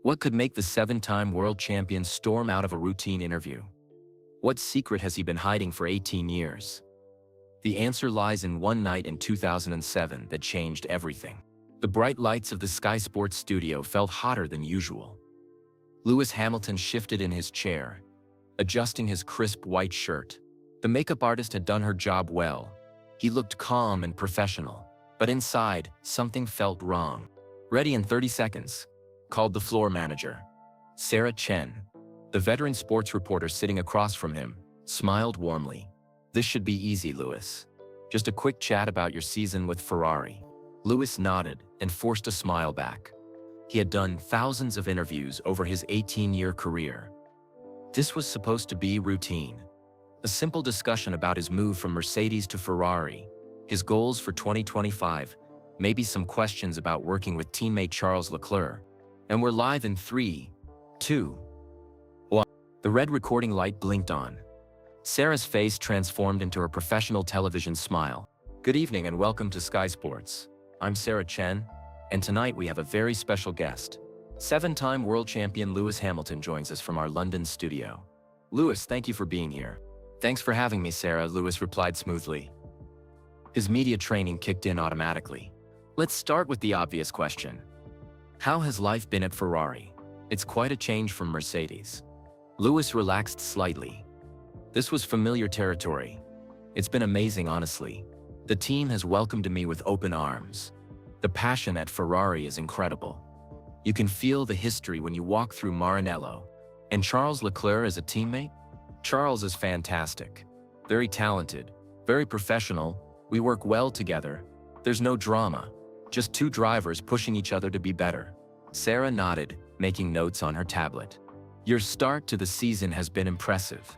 What could make the seven-time world champion storm out of a routine interview? What secret has he been hiding for 18 years? The answer lies in one night in 2007 that changed everything. The bright lights of the Sky Sports studio felt hotter than usual. Lewis Hamilton shifted in his chair, adjusting his crisp white shirt. The makeup artist had done her job well. He looked calm and professional, but inside, something felt wrong. "Ready in 30 seconds," called the floor manager. Sarah Chen, the veteran sports reporter sitting across from him, smiled warmly. "This should be easy, Lewis. Just a quick chat about your season with Ferrari." Lewis nodded and forced a smile back. He had done thousands of interviews over his 18-year career. This was supposed to be routine. A simple discussion about his move from Mercedes to Ferrari, his goals for 2025, maybe some questions about working with teammate Charles Leclerc. And we're live in 3, 2, 1. The red recording light blinked on. Sarah's face transformed into her professional television smile. "Good evening and welcome to Sky Sports. I'm Sarah Chen, and tonight we have a very special guest. Seven-time world champion Lewis Hamilton joins us from our London studio." "Lewis, thank you for being here." "Thanks for having me, Sarah," Lewis replied smoothly. His media training kicked in automatically. Let's start with the obvious question. How has life been at Ferrari? It's quite a change from Mercedes. Lewis relaxed slightly. This was familiar territory. "It's been amazing, honestly. The team has welcomed me with open arms. The passion at Ferrari is incredible. You can feel the history when you walk through Maranello. And Charles Leclerc as a teammate? Charles is fantastic. Very talented, very professional. We work well together. There's no drama, just two drivers pushing each other to be better." Sarah nodded, making notes on her tablet. "Your start to the season has been impressive.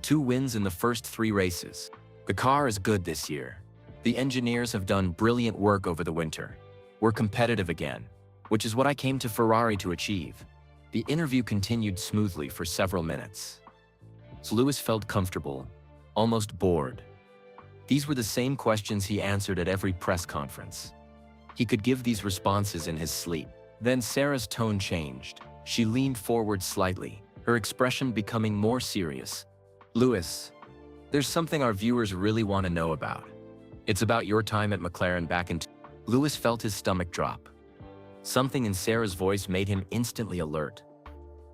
2 wins in the first 3 races. The car is good this year. The engineers have done brilliant work over the winter. We're competitive again, which is what I came to Ferrari to achieve." The interview continued smoothly for several minutes. Lewis felt comfortable, almost bored. These were the same questions he answered at every press conference. He could give these responses in his sleep. Then Sarah's tone changed. She leaned forward slightly, her expression becoming more serious. "Lewis, there's something our viewers really want to know about. It's about your time at McLaren back in..." Lewis felt his stomach drop. Something in Sarah's voice made him instantly alert.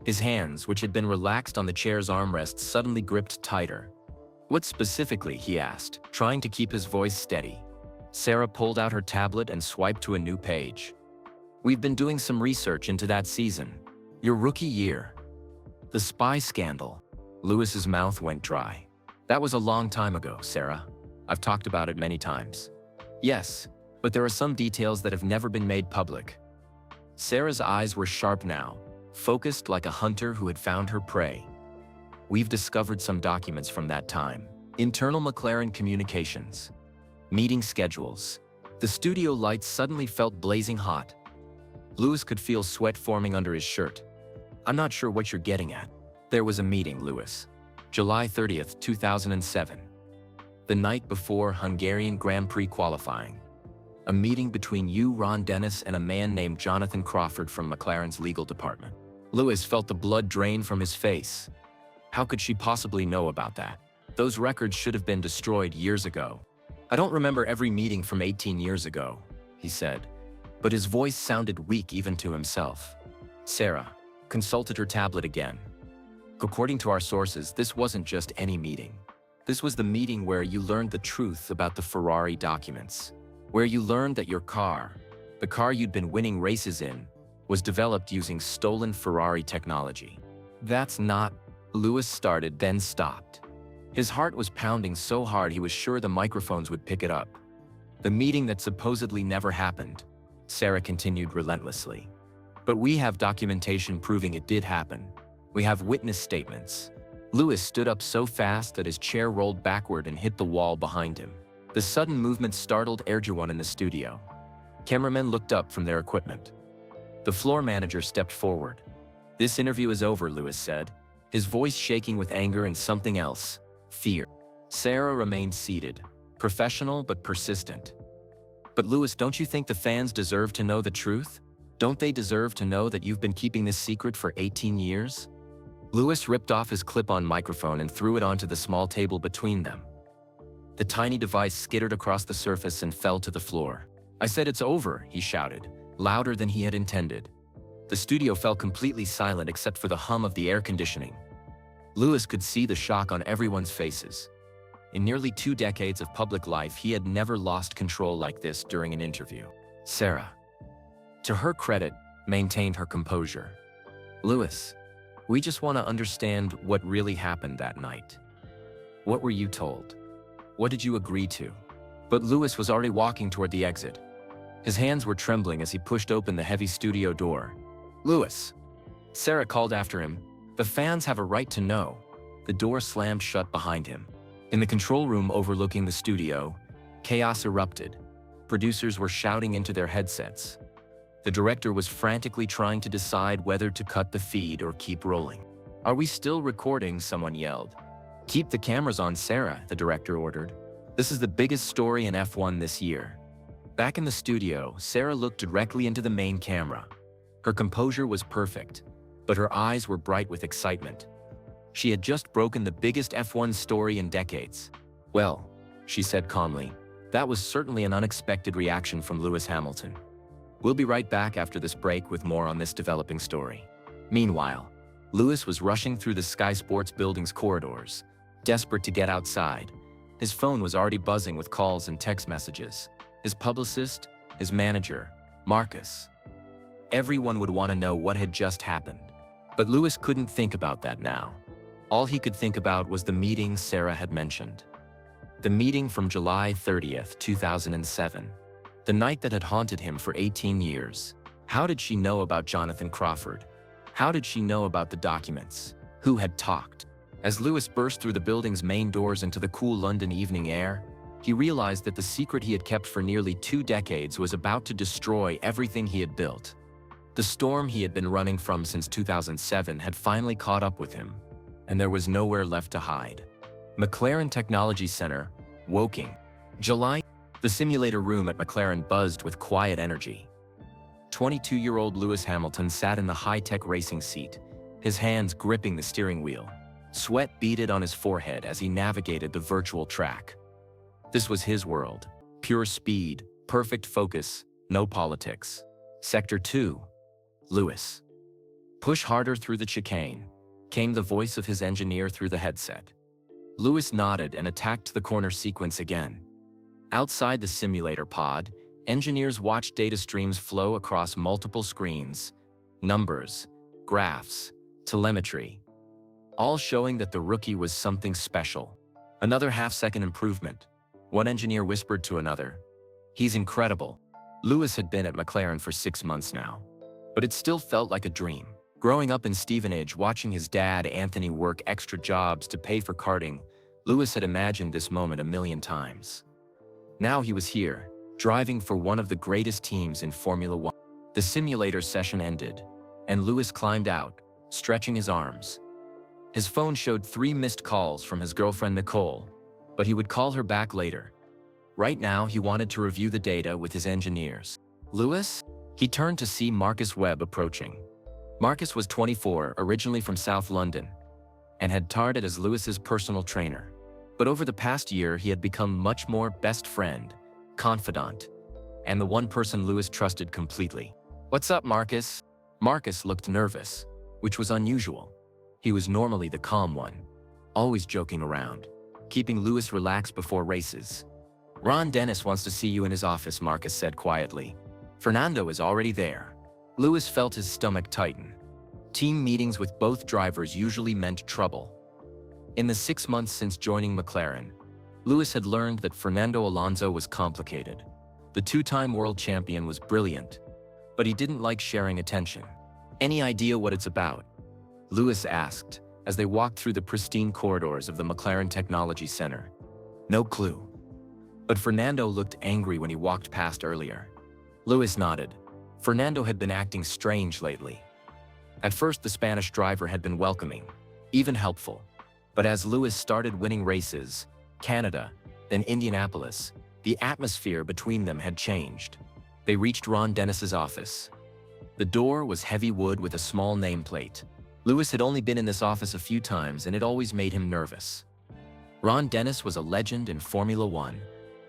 His hands, which had been relaxed on the chair's armrests, suddenly gripped tighter. "What specifically?" he asked, trying to keep his voice steady. Sarah pulled out her tablet and swiped to a new page. "We've been doing some research into that season. Your rookie year. The spy scandal." Lewis's mouth went dry. "That was a long time ago, Sarah. I've talked about it many times." "Yes, but there are some details that have never been made public." Sarah's eyes were sharp now, focused like a hunter who had found her prey. "We've discovered some documents from that time. Internal McLaren communications. Meeting schedules." The studio lights suddenly felt blazing hot. Lewis could feel sweat forming under his shirt. "I'm not sure what you're getting at." "There was a meeting, Lewis. July 30th, 2007. The night before Hungarian Grand Prix qualifying. A meeting between you, Ron Dennis, and a man named Jonathan Crawford from McLaren's legal department." Lewis felt the blood drain from his face. How could she possibly know about that? Those records should have been destroyed years ago. "I don't remember every meeting from 18 years ago," he said, but his voice sounded weak even to himself. Sarah consulted her tablet again. "According to our sources, this wasn't just any meeting. This was the meeting where you learned the truth about the Ferrari documents, where you learned that your car, the car you'd been winning races in, was developed using stolen Ferrari technology." "That's not..." Lewis started, then stopped. His heart was pounding so hard he was sure the microphones would pick it up. "The meeting that supposedly never happened," Sarah continued relentlessly. "But we have documentation proving it did happen. We have witness statements." Lewis stood up so fast that his chair rolled backward and hit the wall behind him. The sudden movement startled everyone in the studio. Cameramen looked up from their equipment. The floor manager stepped forward. "This interview is over," Lewis said, his voice shaking with anger and something else, fear. Sarah remained seated, professional but persistent. "But Lewis, don't you think the fans deserve to know the truth? Don't they deserve to know that you've been keeping this secret for 18 years? Lewis ripped off his clip-on microphone and threw it onto the small table between them. The tiny device skittered across the surface and fell to the floor. "I said it's over," he shouted, louder than he had intended. The studio fell completely silent except for the hum of the air conditioning. Lewis could see the shock on everyone's faces. In nearly 2 decades of public life, he had never lost control like this during an interview. Sarah, to her credit, maintained her composure. "Lewis, we just want to understand what really happened that night. What were you told? What did you agree to?" But Lewis was already walking toward the exit. His hands were trembling as he pushed open the heavy studio door. "Lewis!" Sarah called after him. "The fans have a right to know." The door slammed shut behind him. In the control room overlooking the studio, chaos erupted. Producers were shouting into their headsets. The director was frantically trying to decide whether to cut the feed or keep rolling. "Are we still recording?" someone yelled. "Keep the cameras on, Sarah," the director ordered. "This is the biggest story in F1 this year." Back in the studio, Sarah looked directly into the main camera. Her composure was perfect, but her eyes were bright with excitement. She had just broken the biggest F1 story in decades. "Well," she said calmly, "that was certainly an unexpected reaction from Lewis Hamilton. We'll be right back after this break with more on this developing story." Meanwhile, Lewis was rushing through the Sky Sports building's corridors, desperate to get outside. His phone was already buzzing with calls and text messages. His publicist, his manager, Marcus. Everyone would want to know what had just happened. But Lewis couldn't think about that now. All he could think about was the meeting Sarah had mentioned. The meeting from July 30th, 2007. The night that had haunted him for 18 years. How did she know about Jonathan Crawford? How did she know about the documents? Who had talked? As Lewis burst through the building's main doors into the cool London evening air, he realized that the secret he had kept for nearly 2 decades was about to destroy everything he had built. The storm he had been running from since 2007 had finally caught up with him, and there was nowhere left to hide. McLaren Technology Center, Woking. July. The simulator room at McLaren buzzed with quiet energy. 22-year-old Lewis Hamilton sat in the high-tech racing seat, his hands gripping the steering wheel. Sweat beaded on his forehead as he navigated the virtual track. This was his world. Pure speed, perfect focus, no politics. Sector 2. Lewis. "Push harder through the chicane," came the voice of his engineer through the headset. Lewis nodded and attacked the corner sequence again. Outside the simulator pod, engineers watched data streams flow across multiple screens. Numbers, graphs, telemetry. All showing that the rookie was something special. Another half-second improvement. One engineer whispered to another. "He's incredible." Lewis had been at McLaren for 6 months now. But it still felt like a dream. Growing up in Stevenage, watching his dad, Anthony, work extra jobs to pay for karting, Lewis had imagined this moment a million times. Now he was here, driving for one of the greatest teams in Formula One. The simulator session ended, and Lewis climbed out, stretching his arms. His phone showed 3 missed calls from his girlfriend Nicole, but he would call her back later. Right now, he wanted to review the data with his engineers. "Lewis?" He turned to see Marcus Webb approaching. Marcus was 24, originally from South London, and had started as Lewis's personal trainer. But over the past year, he had become much more best friend, confidant, and the one person Lewis trusted completely. "What's up, Marcus?" Marcus looked nervous, which was unusual. He was normally the calm one, always joking around, keeping Lewis relaxed before races. "Ron Dennis wants to see you in his office," Marcus said quietly. "Fernando is already there." Lewis felt his stomach tighten. Team meetings with both drivers usually meant trouble. In the 6 months since joining McLaren, Lewis had learned that Fernando Alonso was complicated. The 2-time world champion was brilliant, but he didn't like sharing attention. "Any idea what it's about?" Lewis asked, as they walked through the pristine corridors of the McLaren Technology Center. "No clue." But Fernando looked angry when he walked past earlier. Lewis nodded. Fernando had been acting strange lately. At first, the Spanish driver had been welcoming, even helpful. But as Lewis started winning races, Canada, then Indianapolis, the atmosphere between them had changed. They reached Ron Dennis's office. The door was heavy wood with a small nameplate. Lewis had only been in this office a few times and it always made him nervous. Ron Dennis was a legend in Formula One,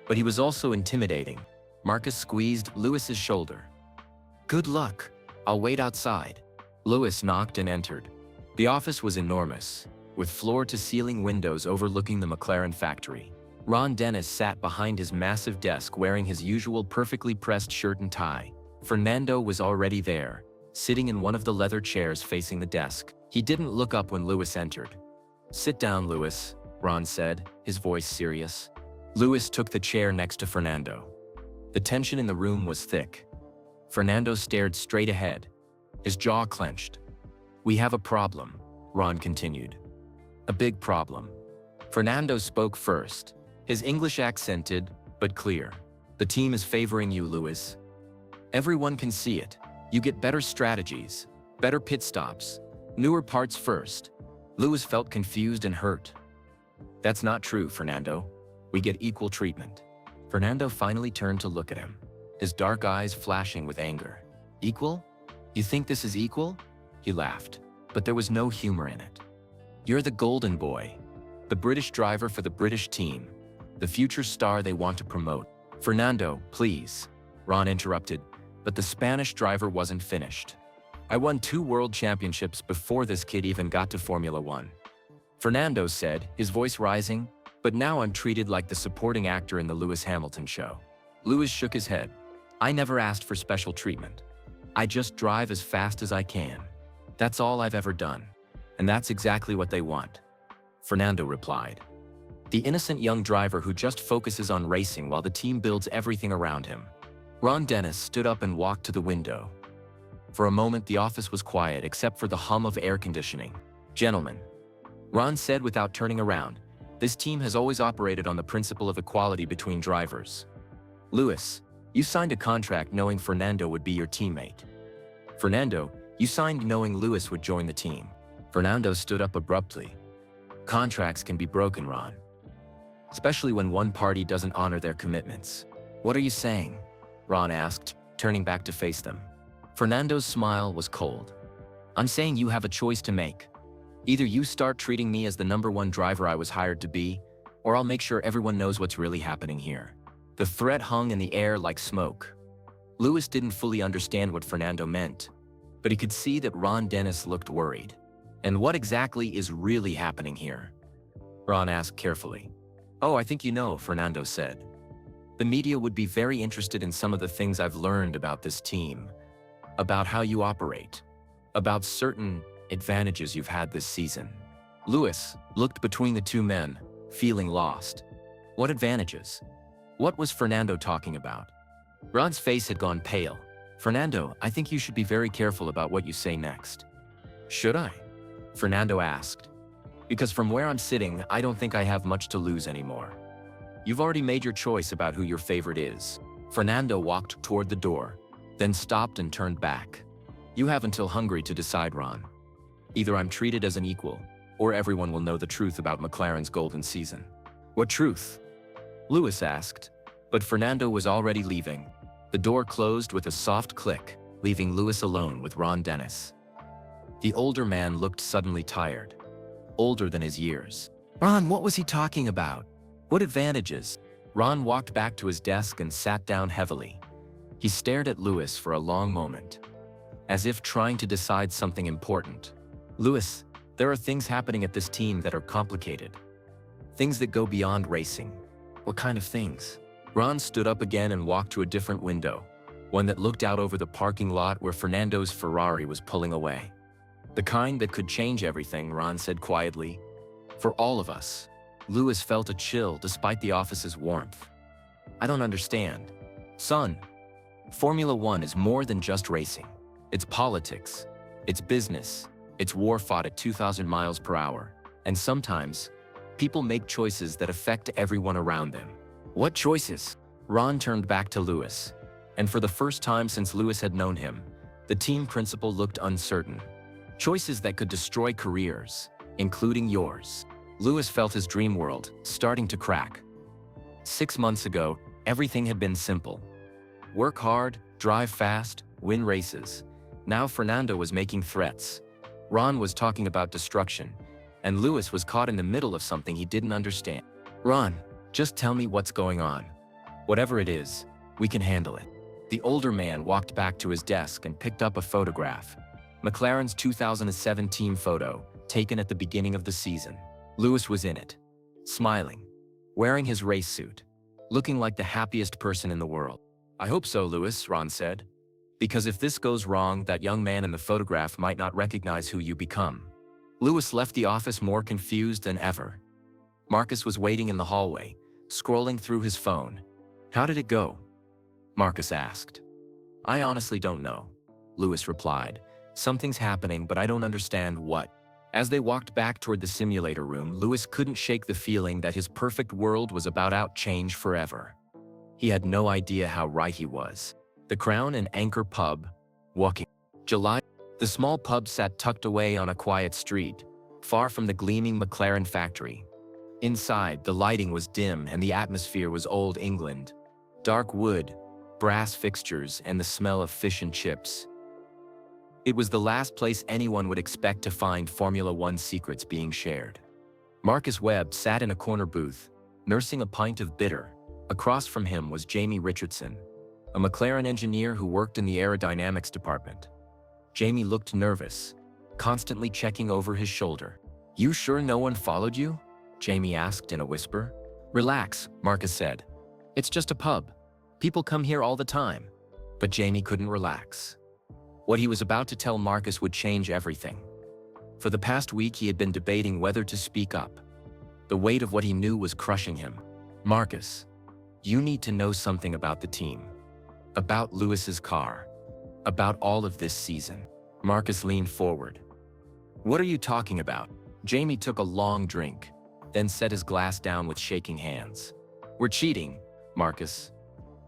but he was also intimidating. Marcus squeezed Lewis's shoulder. "Good luck. I'll wait outside." Lewis knocked and entered. The office was enormous, with floor-to-ceiling windows overlooking the McLaren factory. Ron Dennis sat behind his massive desk wearing his usual perfectly pressed shirt and tie. Fernando was already there, sitting in one of the leather chairs facing the desk. He didn't look up when Lewis entered. "Sit down, Lewis," Ron said, his voice serious. Lewis took the chair next to Fernando. The tension in the room was thick. Fernando stared straight ahead, his jaw clenched. "We have a problem," Ron continued. "A big problem." Fernando spoke first, his English accented, but clear. "The team is favoring you, Lewis. Everyone can see it. You get better strategies, better pit stops, newer parts first." Lewis felt confused and hurt. "That's not true, Fernando. We get equal treatment." Fernando finally turned to look at him, his dark eyes flashing with anger. "Equal? You think this is equal?" He laughed, but there was no humor in it. "You're the golden boy, the British driver for the British team, the future star they want to promote." "Fernando, please," Ron interrupted, but the Spanish driver wasn't finished. "I won 2 world championships before this kid even got to Formula One." Fernando said, his voice rising, "But now I'm treated like the supporting actor in the Lewis Hamilton show." Lewis shook his head. "I never asked for special treatment. I just drive as fast as I can. That's all I've ever done. And that's exactly what they want," Fernando replied. "The innocent young driver who just focuses on racing while the team builds everything around him." Ron Dennis stood up and walked to the window. For a moment, the office was quiet except for the hum of air conditioning. "Gentlemen," Ron said without turning around, "this team has always operated on the principle of equality between drivers. Lewis, you signed a contract knowing Fernando would be your teammate. Fernando, you signed knowing Lewis would join the team." Fernando stood up abruptly. "Contracts can be broken, Ron. Especially when one party doesn't honor their commitments." "What are you saying?" Ron asked, turning back to face them. Fernando's smile was cold. "I'm saying you have a choice to make. Either you start treating me as the #1 driver I was hired to be, or I'll make sure everyone knows what's really happening here." The threat hung in the air like smoke. Lewis didn't fully understand what Fernando meant, but he could see that Ron Dennis looked worried. "And what exactly is really happening here?" Ron asked carefully. "Oh, I think you know," Fernando said. "The media would be very interested in some of the things I've learned about this team, about how you operate, about certain advantages you've had this season." Lewis looked between the two men, feeling lost. What advantages? What was Fernando talking about? Ron's face had gone pale. "Fernando, I think you should be very careful about what you say next." "Should I?" Fernando asked. "Because from where I'm sitting, I don't think I have much to lose anymore. You've already made your choice about who your favorite is." Fernando walked toward the door, then stopped and turned back. "You have until Hungary to decide, Ron. Either I'm treated as an equal, or everyone will know the truth about McLaren's golden season." "What truth?" Lewis asked, but Fernando was already leaving. The door closed with a soft click, leaving Lewis alone with Ron Dennis. The older man looked suddenly tired, older than his years. "Ron, what was he talking about? What advantages?" Ron walked back to his desk and sat down heavily. He stared at Lewis for a long moment, as if trying to decide something important. "Lewis, there are things happening at this team that are complicated. Things that go beyond racing." "What kind of things?" Ron stood up again and walked to a different window, one that looked out over the parking lot where Fernando's Ferrari was pulling away. "The kind that could change everything," Ron said quietly. "For all of us." Lewis felt a chill despite the office's warmth. "I don't understand." "Son, Formula One is more than just racing. It's politics, it's business, it's war fought at 2,000 miles per hour, and sometimes, people make choices that affect everyone around them." "What choices?" Ron turned back to Lewis, and for the first time since Lewis had known him, the team principal looked uncertain. "Choices that could destroy careers, including yours." Lewis felt his dream world starting to crack. 6 months ago, everything had been simple. Work hard, drive fast, win races. Now Fernando was making threats. Ron was talking about destruction, and Lewis was caught in the middle of something he didn't understand. Ron, just tell me what's going on. Whatever it is, we can handle it. The older man walked back to his desk and picked up a photograph. McLaren's 2007 team photo, taken at the beginning of the season. Lewis was in it, smiling, wearing his race suit, looking like the happiest person in the world. I hope so, Lewis, Ron said. Because if this goes wrong, that young man in the photograph might not recognize who you become. Lewis left the office more confused than ever. Marcus was waiting in the hallway, scrolling through his phone. How did it go? Marcus asked. I honestly don't know, Lewis replied. Something's happening, but I don't understand what. As they walked back toward the simulator room, Lewis couldn't shake the feeling that his perfect world was about to change forever. He had no idea how right he was. The Crown and Anchor Pub, walking. July. The small pub sat tucked away on a quiet street, far from the gleaming McLaren factory. Inside, the lighting was dim and the atmosphere was old England. Dark wood, brass fixtures, and the smell of fish and chips. It was the last place anyone would expect to find Formula One secrets being shared. Marcus Webb sat in a corner booth, nursing a pint of bitter. Across from him was Jamie Richardson, a McLaren engineer who worked in the aerodynamics department. Jamie looked nervous, constantly checking over his shoulder. You sure no one followed you? Jamie asked in a whisper. Relax, Marcus said. It's just a pub. People come here all the time. But Jamie couldn't relax. What he was about to tell Marcus would change everything. For the past week, he had been debating whether to speak up. The weight of what he knew was crushing him. Marcus, you need to know something about the team. About Lewis's car. About all of this season. Marcus leaned forward. What are you talking about? Jamie took a long drink, then set his glass down with shaking hands. We're cheating, Marcus.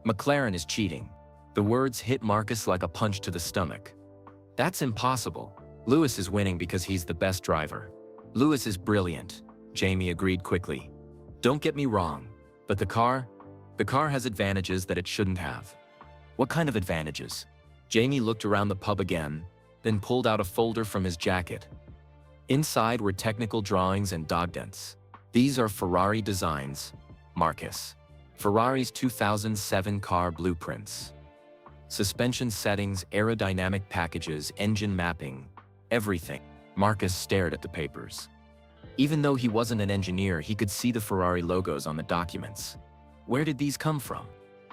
McLaren is cheating. The words hit Marcus like a punch to the stomach. That's impossible. Lewis is winning because he's the best driver. Lewis is brilliant, Jamie agreed quickly. Don't get me wrong, but the car has advantages that it shouldn't have. What kind of advantages? Jamie looked around the pub again, then pulled out a folder from his jacket. Inside were technical drawings and dogdents. These are Ferrari designs, Marcus. Ferrari's 2007 car blueprints. Suspension settings, aerodynamic packages, engine mapping, everything. Marcus stared at the papers. Even though he wasn't an engineer, he could see the Ferrari logos on the documents. Where did these come from?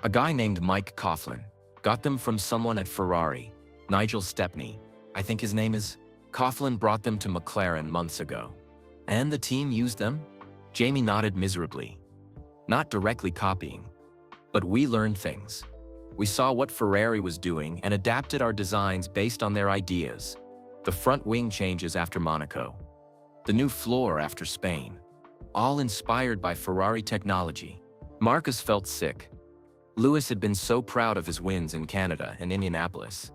A guy named Mike Coughlin got them from someone at Ferrari, Nigel Stepney, I think his name is. Coughlin brought them to McLaren months ago. And the team used them? Jamie nodded miserably. Not directly copying. But we learned things. We saw what Ferrari was doing and adapted our designs based on their ideas. The front wing changes after Monaco. The new floor after Spain. All inspired by Ferrari technology. Marcus felt sick. Lewis had been so proud of his wins in Canada and Indianapolis.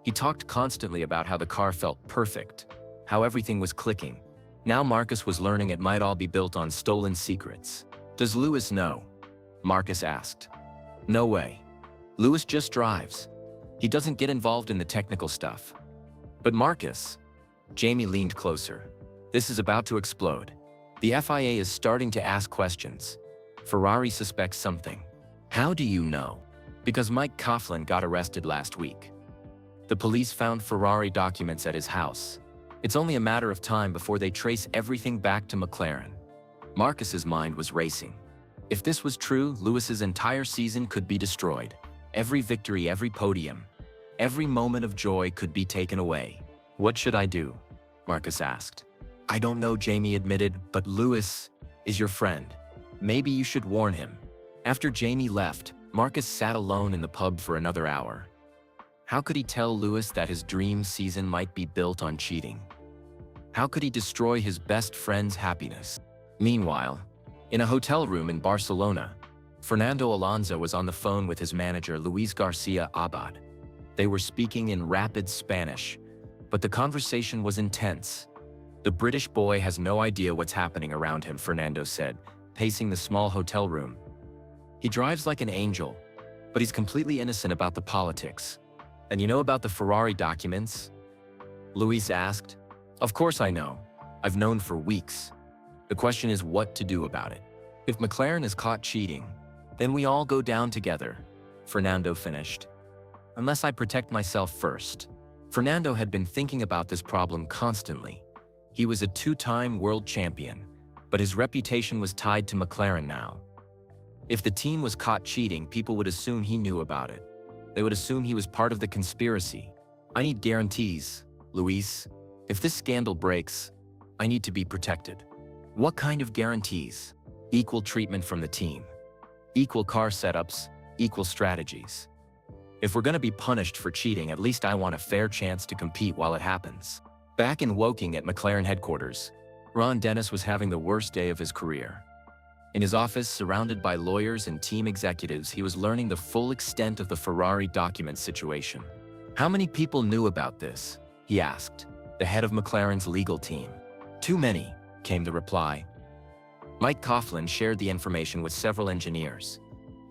He talked constantly about how the car felt perfect, how everything was clicking. Now Marcus was learning it might all be built on stolen secrets. Does Lewis know? Marcus asked. No way. Lewis just drives. He doesn't get involved in the technical stuff. But Marcus, Jamie leaned closer. This is about to explode. The FIA is starting to ask questions. Ferrari suspects something. How do you know? Because Mike Coughlin got arrested last week. The police found Ferrari documents at his house. It's only a matter of time before they trace everything back to McLaren. Marcus's mind was racing. If this was true, Lewis's entire season could be destroyed. Every victory, every podium, every moment of joy could be taken away. What should I do? Marcus asked. I don't know, Jamie admitted, but Lewis is your friend. Maybe you should warn him. After Jamie left, Marcus sat alone in the pub for another hour. How could he tell Lewis that his dream season might be built on cheating? How could he destroy his best friend's happiness? Meanwhile, in a hotel room in Barcelona, Fernando Alonso was on the phone with his manager Luis Garcia Abad. They were speaking in rapid Spanish, but the conversation was intense. The British boy has no idea what's happening around him, Fernando said, pacing the small hotel room. He drives like an angel, but he's completely innocent about the politics. And you know about the Ferrari documents? Luis asked. Of course I know. I've known for weeks. The question is what to do about it. If McLaren is caught cheating, then we all go down together, Fernando finished. Unless I protect myself first. Fernando had been thinking about this problem constantly. He was a two-time world champion, but his reputation was tied to McLaren now. If the team was caught cheating, people would assume he knew about it. They would assume he was part of the conspiracy. I need guarantees, Luis. If this scandal breaks, I need to be protected. What kind of guarantees? Equal treatment from the team. Equal car setups, equal strategies. If we're gonna be punished for cheating, at least I want a fair chance to compete while it happens. Back in Woking at McLaren headquarters, Ron Dennis was having the worst day of his career. In his office, surrounded by lawyers and team executives, he was learning the full extent of the Ferrari document situation. How many people knew about this? He asked, the head of McLaren's legal team. Too many, came the reply. Mike Coughlin shared the information with several engineers.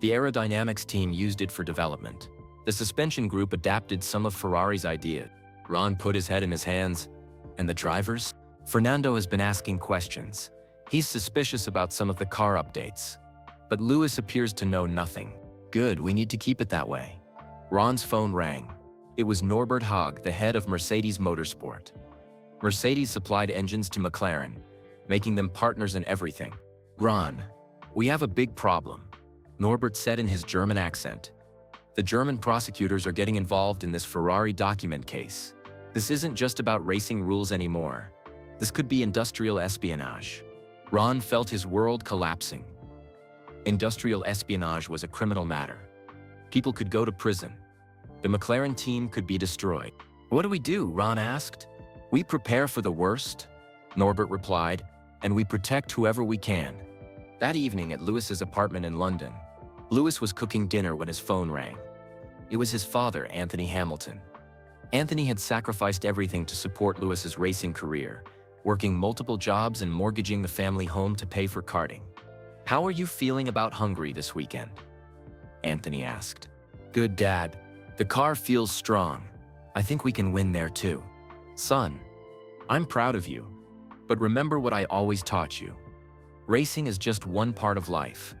The aerodynamics team used it for development. The suspension group adapted some of Ferrari's ideas. Ron put his head in his hands. And the drivers? Fernando has been asking questions. He's suspicious about some of the car updates. But Luis appears to know nothing. Good, we need to keep it that way. Ron's phone rang. It was Norbert Haag, the head of Mercedes Motorsport. Mercedes supplied engines to McLaren, making them partners in everything. Ron, we have a big problem, Norbert said in his German accent. The German prosecutors are getting involved in this Ferrari document case. This isn't just about racing rules anymore. This could be industrial espionage. Ron felt his world collapsing. Industrial espionage was a criminal matter. People could go to prison. The McLaren team could be destroyed. What do we do? Ron asked. We prepare for the worst, Norbert replied, and we protect whoever we can. That evening at Lewis's apartment in London, Lewis was cooking dinner when his phone rang. It was his father, Anthony Hamilton. Anthony had sacrificed everything to support Lewis's racing career, working multiple jobs and mortgaging the family home to pay for karting. How are you feeling about Hungary this weekend? Anthony asked. Good, Dad. The car feels strong. I think we can win there too. Son, I'm proud of you. But remember what I always taught you. Racing is just one part of life.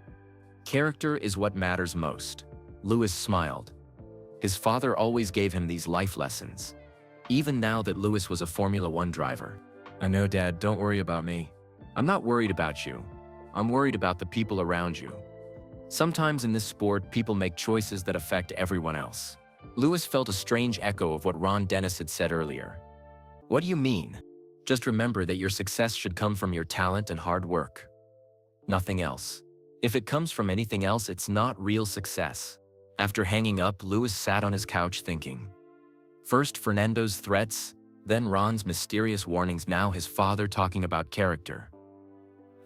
Character is what matters most. Lewis smiled. His father always gave him these life lessons. Even now that Lewis was a Formula One driver. I know, Dad, don't worry about me. I'm not worried about you. I'm worried about the people around you. Sometimes in this sport, people make choices that affect everyone else. Lewis felt a strange echo of what Ron Dennis had said earlier. What do you mean? Just remember that your success should come from your talent and hard work. Nothing else. If it comes from anything else, it's not real success. After hanging up, Lewis sat on his couch thinking. First Fernando's threats, then Ron's mysterious warnings, now his father talking about character.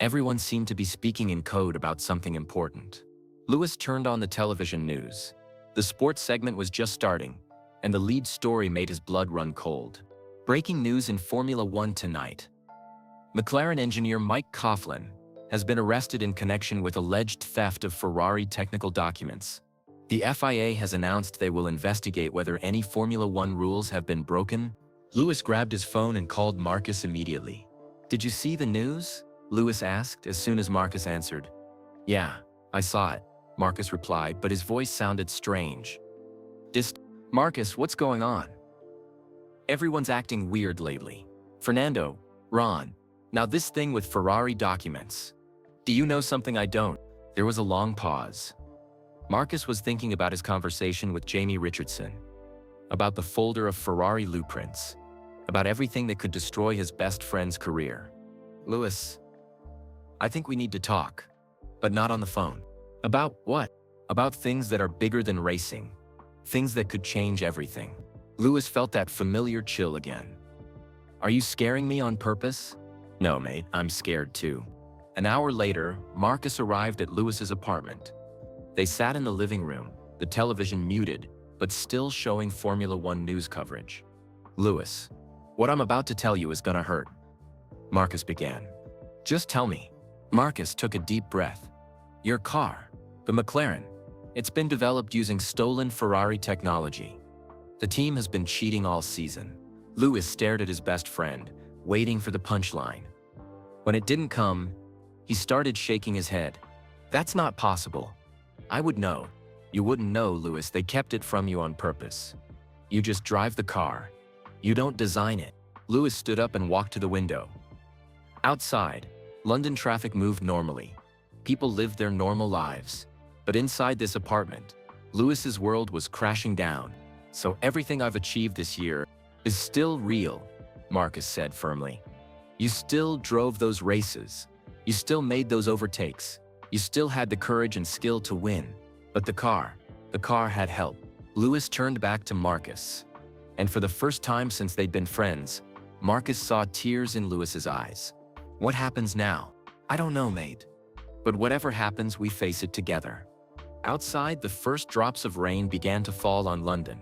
Everyone seemed to be speaking in code about something important. Lewis turned on the television news. The sports segment was just starting, and the lead story made his blood run cold. Breaking news in Formula One tonight. McLaren engineer Mike Coughlin has been arrested in connection with alleged theft of Ferrari technical documents. The FIA has announced they will investigate whether any Formula One rules have been broken. Lewis grabbed his phone and called Marcus immediately. Did you see the news? Lewis asked as soon as Marcus answered. Yeah, I saw it, Marcus replied, but his voice sounded strange. Marcus, what's going on? Everyone's acting weird lately. Fernando, Ron, now this thing with Ferrari documents. Do you know something I don't? There was a long pause. Marcus was thinking about his conversation with Jamie Richardson, about the folder of Ferrari blueprints, about everything that could destroy his best friend's career. Lewis, I think we need to talk, but not on the phone. About what? About things that are bigger than racing, things that could change everything. Lewis felt that familiar chill again. Are you scaring me on purpose? No, mate, I'm scared too. An hour later, Marcus arrived at Lewis's apartment. They sat in the living room, the television muted, but still showing Formula One news coverage. Lewis, what I'm about to tell you is gonna hurt. Marcus began. Just tell me. Marcus took a deep breath. Your car, the McLaren, it's been developed using stolen Ferrari technology. The team has been cheating all season. Lewis stared at his best friend, waiting for the punchline. When it didn't come, he started shaking his head. That's not possible. I would know. You wouldn't know, Lewis. They kept it from you on purpose. You just drive the car. You don't design it. Lewis stood up and walked to the window. Outside, London traffic moved normally. People lived their normal lives. But inside this apartment, Lewis's world was crashing down. So everything I've achieved this year is still real, Marcus said firmly. You still drove those races. You still made those overtakes. You still had the courage and skill to win. But the car had help. Lewis turned back to Marcus. And for the first time since they'd been friends, Marcus saw tears in Lewis's eyes. What happens now? I don't know, mate. But whatever happens, we face it together. Outside, the first drops of rain began to fall on London.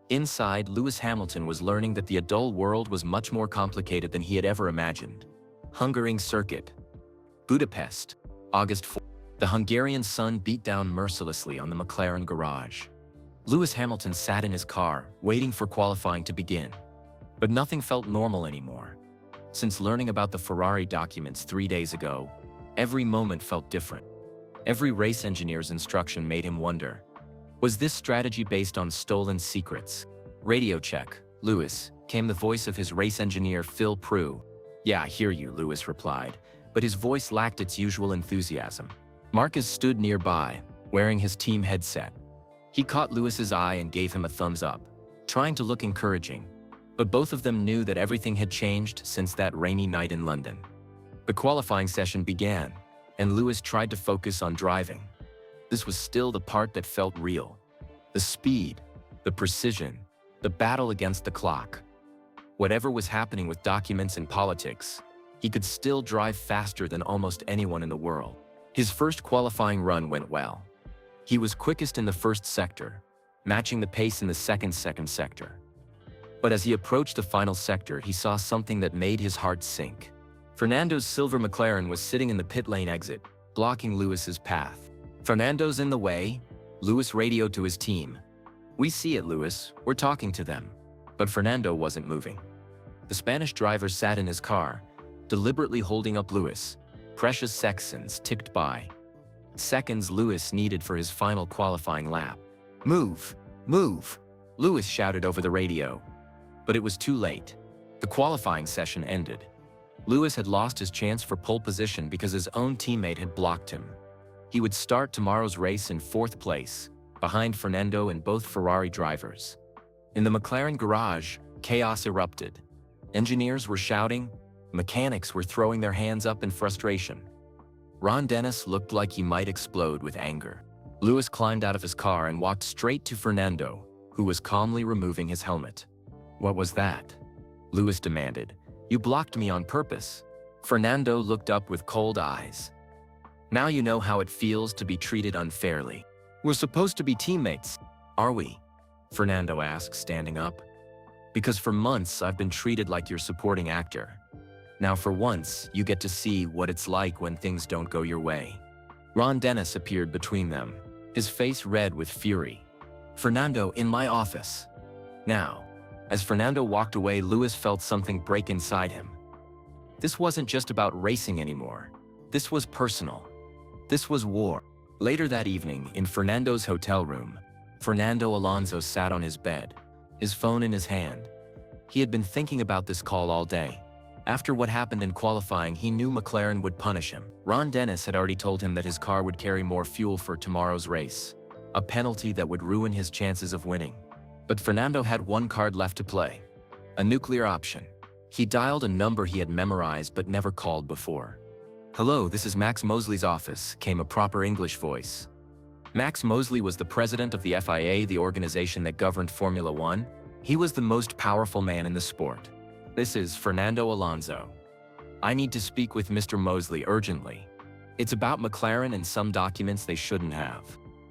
Inside, Lewis Hamilton was learning that the adult world was much more complicated than he had ever imagined. Hungaroring Circuit. Budapest, August 4. The Hungarian sun beat down mercilessly on the McLaren garage. Lewis Hamilton sat in his car, waiting for qualifying to begin. But nothing felt normal anymore. Since learning about the Ferrari documents 3 days ago, every moment felt different. Every race engineer's instruction made him wonder, was this strategy based on stolen secrets? Radio check, Lewis, came the voice of his race engineer Phil Prue. Yeah, I hear you, Lewis replied, but his voice lacked its usual enthusiasm. Marcus stood nearby, wearing his team headset. He caught Lewis's eye and gave him a thumbs up, trying to look encouraging. But both of them knew that everything had changed since that rainy night in London. The qualifying session began, and Lewis tried to focus on driving. This was still the part that felt real. The speed, the precision, the battle against the clock. Whatever was happening with documents and politics, he could still drive faster than almost anyone in the world. His first qualifying run went well. He was quickest in the first sector, matching the pace in the second sector. But as he approached the final sector, he saw something that made his heart sink. Fernando's silver McLaren was sitting in the pit lane exit, blocking Lewis's path. Fernando's in the way, Lewis radioed to his team. We see it, Lewis, we're talking to them. But Fernando wasn't moving. The Spanish driver sat in his car, deliberately holding up Lewis. Precious seconds ticked by. Seconds Lewis needed for his final qualifying lap. Move! Move! Lewis shouted over the radio. But it was too late. The qualifying session ended. Lewis had lost his chance for pole position because his own teammate had blocked him. He would start tomorrow's race in 4th place, behind Fernando and both Ferrari drivers. In the McLaren garage, chaos erupted. Engineers were shouting, mechanics were throwing their hands up in frustration. Ron Dennis looked like he might explode with anger. Lewis climbed out of his car and walked straight to Fernando, who was calmly removing his helmet. What was that? Lewis demanded. You blocked me on purpose. Fernando looked up with cold eyes. Now you know how it feels to be treated unfairly. We're supposed to be teammates, are we? Fernando asked, standing up. Because for months I've been treated like your supporting actor. Now for once, you get to see what it's like when things don't go your way. Ron Dennis appeared between them, his face red with fury. Fernando, in my office. Now, as Fernando walked away, Lewis felt something break inside him. This wasn't just about racing anymore. This was personal. This was war. Later that evening, in Fernando's hotel room, Fernando Alonso sat on his bed, his phone in his hand. He had been thinking about this call all day. After what happened in qualifying, he knew McLaren would punish him. Ron Dennis had already told him that his car would carry more fuel for tomorrow's race, a penalty that would ruin his chances of winning. But Fernando had one card left to play, a nuclear option. He dialed a number he had memorized but never called before. Hello, this is Max Mosley's office, came a proper English voice. Max Mosley was the president of the FIA, the organization that governed Formula One. He was the most powerful man in the sport. This is Fernando Alonso. I need to speak with Mr. Mosley urgently. It's about McLaren and some documents they shouldn't have.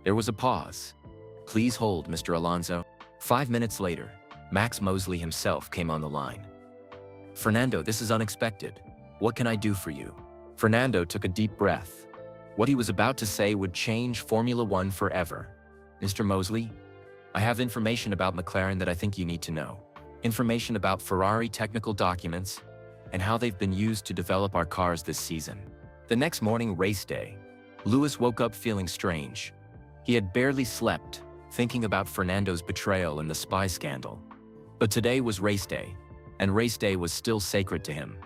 There was a pause. Please hold, Mr. Alonso. 5 minutes later, Max Mosley himself came on the line. Fernando, this is unexpected. What can I do for you? Fernando took a deep breath. What he was about to say would change Formula One forever. Mr. Mosley, I have information about McLaren that I think you need to know. Information about Ferrari technical documents and how they've been used to develop our cars this season. The next morning, race day, Lewis woke up feeling strange. He had barely slept, thinking about Fernando's betrayal and the spy scandal. But today was race day, and race day was still sacred to him.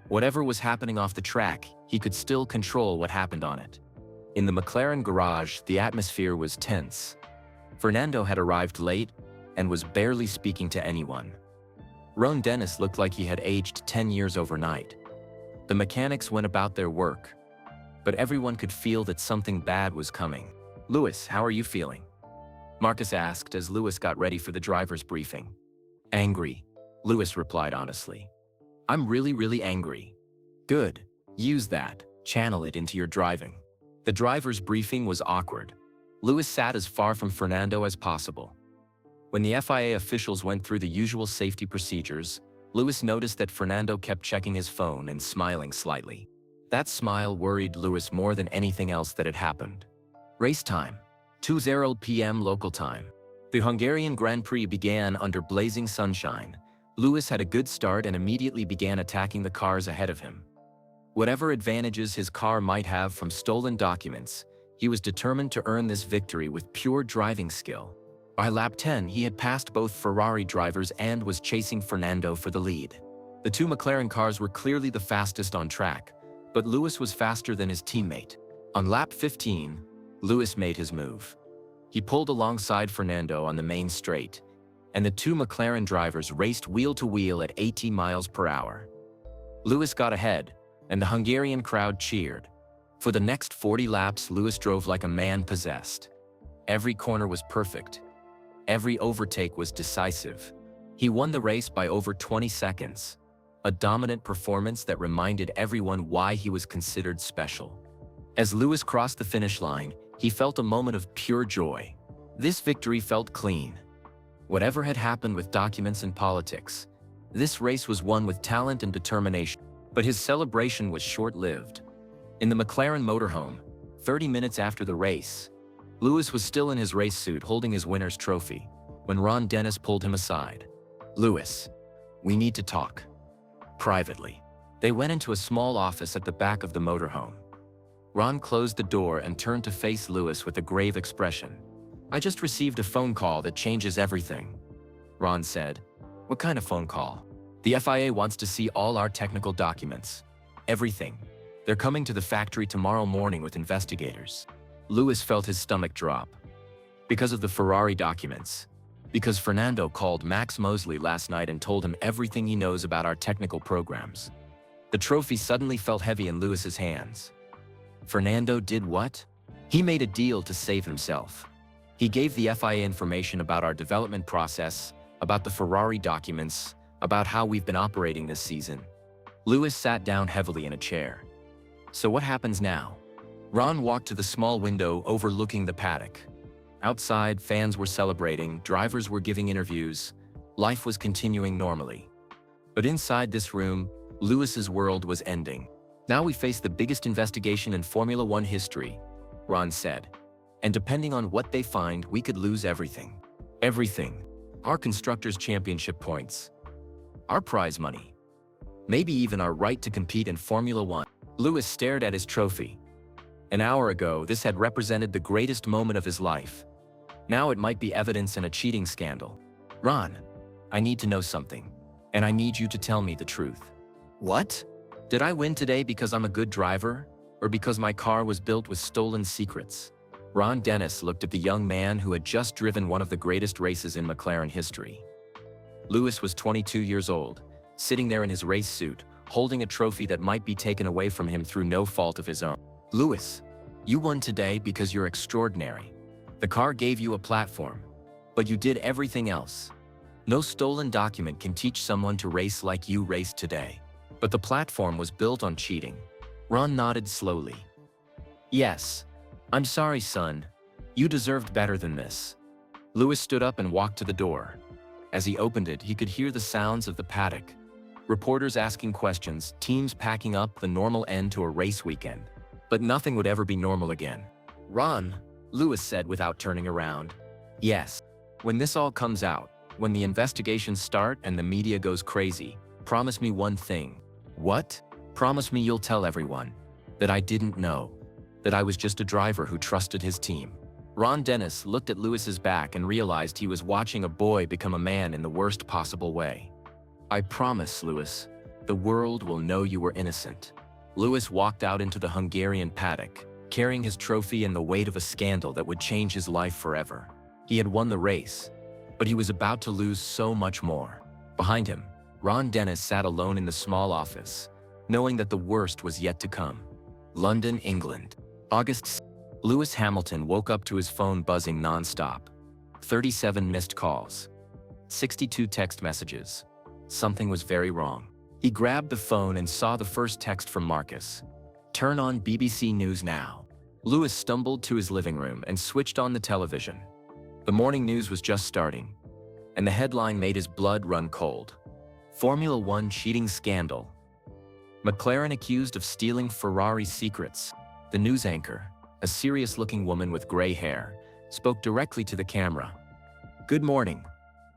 Whatever was happening off the track, he could still control what happened on it. In the McLaren garage, the atmosphere was tense. Fernando had arrived late and was barely speaking to anyone. Ron Dennis looked like he had aged 10 years overnight. The mechanics went about their work, but everyone could feel that something bad was coming. "Lewis, how are you feeling?" Marcus asked as Lewis got ready for the driver's briefing. "Angry," Lewis replied honestly. "I'm really angry." "Good. Use that. Channel it into your driving." The driver's briefing was awkward. Lewis sat as far from Fernando as possible. When the FIA officials went through the usual safety procedures, Lewis noticed that Fernando kept checking his phone and smiling slightly. That smile worried Lewis more than anything else that had happened. Race time. 2:00 p.m. local time. The Hungarian Grand Prix began under blazing sunshine. Lewis had a good start and immediately began attacking the cars ahead of him. Whatever advantages his car might have from stolen documents, he was determined to earn this victory with pure driving skill. By lap 10, he had passed both Ferrari drivers and was chasing Fernando for the lead. The two McLaren cars were clearly the fastest on track, but Lewis was faster than his teammate. On lap 15, Lewis made his move. He pulled alongside Fernando on the main straight, and the two McLaren drivers raced wheel to wheel at 80 miles per hour. Lewis got ahead, and the Hungarian crowd cheered. For the next 40 laps, Lewis drove like a man possessed. Every corner was perfect. Every overtake was decisive. He won the race by over 20 seconds, a dominant performance that reminded everyone why he was considered special. As Lewis crossed the finish line, he felt a moment of pure joy. This victory felt clean. Whatever had happened with documents and politics, this race was won with talent and determination. But his celebration was short-lived. In the McLaren motorhome, 30 minutes after the race, Lewis was still in his race suit holding his winner's trophy when Ron Dennis pulled him aside. "Lewis, we need to talk." Privately. They went into a small office at the back of the motorhome. Ron closed the door and turned to face Lewis with a grave expression. "I just received a phone call that changes everything," Ron said. "What kind of phone call?" "The FIA wants to see all our technical documents. Everything. They're coming to the factory tomorrow morning with investigators." Lewis felt his stomach drop. Because of the Ferrari documents. Because Fernando called Max Mosley last night and told him everything he knows about our technical programs. The trophy suddenly felt heavy in Lewis's hands. Fernando did what? He made a deal to save himself. He gave the FIA information about our development process, about the Ferrari documents, about how we've been operating this season. Lewis sat down heavily in a chair. "So what happens now?" Ron walked to the small window overlooking the paddock. Outside, fans were celebrating, drivers were giving interviews, life was continuing normally. But inside this room, Lewis's world was ending. "Now we face the biggest investigation in Formula One history," Ron said. "And depending on what they find, we could lose everything. Everything. Our Constructors' Championship points. Our prize money. Maybe even our right to compete in Formula One." Lewis stared at his trophy. An hour ago, this had represented the greatest moment of his life. Now it might be evidence in a cheating scandal. "Ron, I need to know something, and I need you to tell me the truth." "What? Did I win today because I'm a good driver, or because my car was built with stolen secrets?" Ron Dennis looked at the young man who had just driven one of the greatest races in McLaren history. Lewis was 22 years old, sitting there in his race suit, holding a trophy that might be taken away from him through no fault of his own. "Lewis, you won today because you're extraordinary. The car gave you a platform, but you did everything else. No stolen document can teach someone to race like you raced today. But the platform was built on cheating." Ron nodded slowly. "Yes. I'm sorry, son. You deserved better than this." Lewis stood up and walked to the door. As he opened it, he could hear the sounds of the paddock. Reporters asking questions, teams packing up, the normal end to a race weekend. But nothing would ever be normal again. "Ron," Lewis said without turning around. "Yes. When this all comes out, when the investigations start and the media goes crazy, promise me one thing. What? Promise me you'll tell everyone that I didn't know, that I was just a driver who trusted his team. Ron Dennis looked at Lewis's back and realized he was watching a boy become a man in the worst possible way. I promise, Lewis, the world will know you were innocent. Lewis walked out into the Hungarian paddock, carrying his trophy and the weight of a scandal that would change his life forever. He had won the race, but he was about to lose so much more. Behind him, Ron Dennis sat alone in the small office, knowing that the worst was yet to come. London, England. August. Lewis Hamilton woke up to his phone buzzing non-stop. 37 missed calls. 62 text messages. Something was very wrong. He grabbed the phone and saw the first text from Marcus. Turn on BBC News now. Lewis stumbled to his living room and switched on the television. The morning news was just starting, and the headline made his blood run cold. Formula One cheating scandal. McLaren accused of stealing Ferrari secrets. The news anchor, a serious-looking woman with gray hair, spoke directly to the camera. Good morning.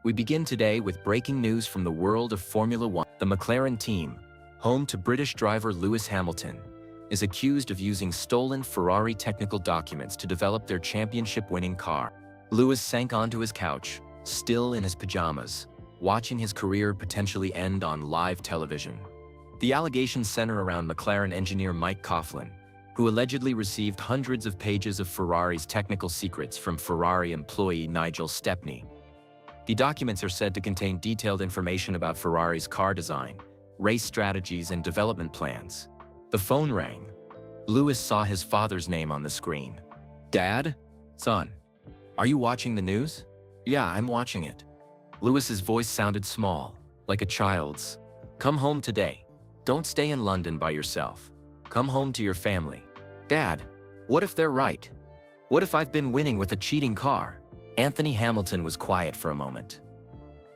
We begin today with breaking news from the world of Formula One. The McLaren team, home to British driver Lewis Hamilton, is accused of using stolen Ferrari technical documents to develop their championship-winning car. Lewis sank onto his couch, still in his pajamas, watching his career potentially end on live television. The allegations center around McLaren engineer Mike Coughlin, who allegedly received hundreds of pages of Ferrari's technical secrets from Ferrari employee Nigel Stepney. The documents are said to contain detailed information about Ferrari's car design, race strategies, and development plans. The phone rang. Lewis saw his father's name on the screen. Dad? Son? Are you watching the news? Yeah, I'm watching it. Lewis's voice sounded small, like a child's. Come home today. Don't stay in London by yourself. Come home to your family. Dad, what if they're right? What if I've been winning with a cheating car? Anthony Hamilton was quiet for a moment.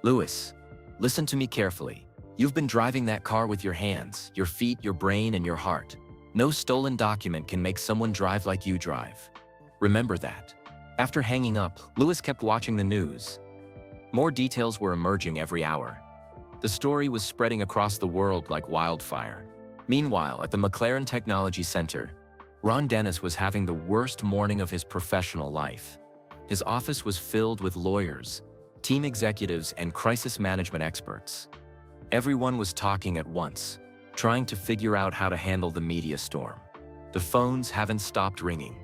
Lewis, listen to me carefully. You've been driving that car with your hands, your feet, your brain, and your heart. No stolen document can make someone drive like you drive. Remember that. After hanging up, Lewis kept watching the news. More details were emerging every hour. The story was spreading across the world like wildfire. Meanwhile, at the McLaren Technology Center, Ron Dennis was having the worst morning of his professional life. His office was filled with lawyers, team executives, and crisis management experts. Everyone was talking at once, trying to figure out how to handle the media storm. The phones haven't stopped ringing,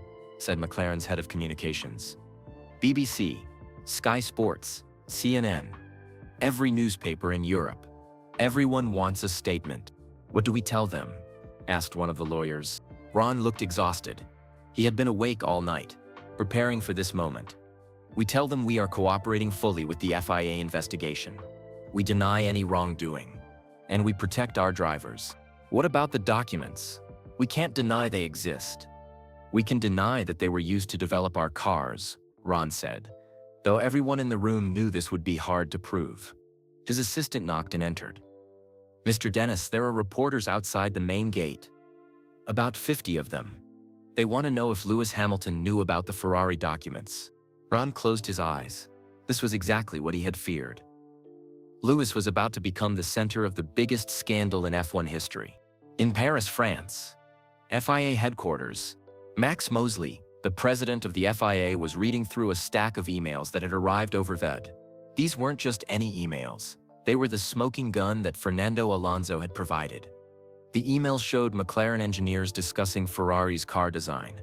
said McLaren's head of communications. BBC, Sky Sports, CNN, every newspaper in Europe. Everyone wants a statement. What do we tell them? Asked one of the lawyers. Ron looked exhausted. He had been awake all night, preparing for this moment. We tell them we are cooperating fully with the FIA investigation. We deny any wrongdoing. And we protect our drivers. What about the documents? We can't deny they exist. We can deny that they were used to develop our cars, Ron said, though everyone in the room knew this would be hard to prove. His assistant knocked and entered. Mr. Dennis, there are reporters outside the main gate. About 50 of them. They want to know if Lewis Hamilton knew about the Ferrari documents. Ron closed his eyes. This was exactly what he had feared. Lewis was about to become the center of the biggest scandal in F1 history. In Paris, France, FIA headquarters, Max Mosley, the president of the FIA, was reading through a stack of emails that had arrived over VED. These weren't just any emails. They were the smoking gun that Fernando Alonso had provided. The emails showed McLaren engineers discussing Ferrari's car design.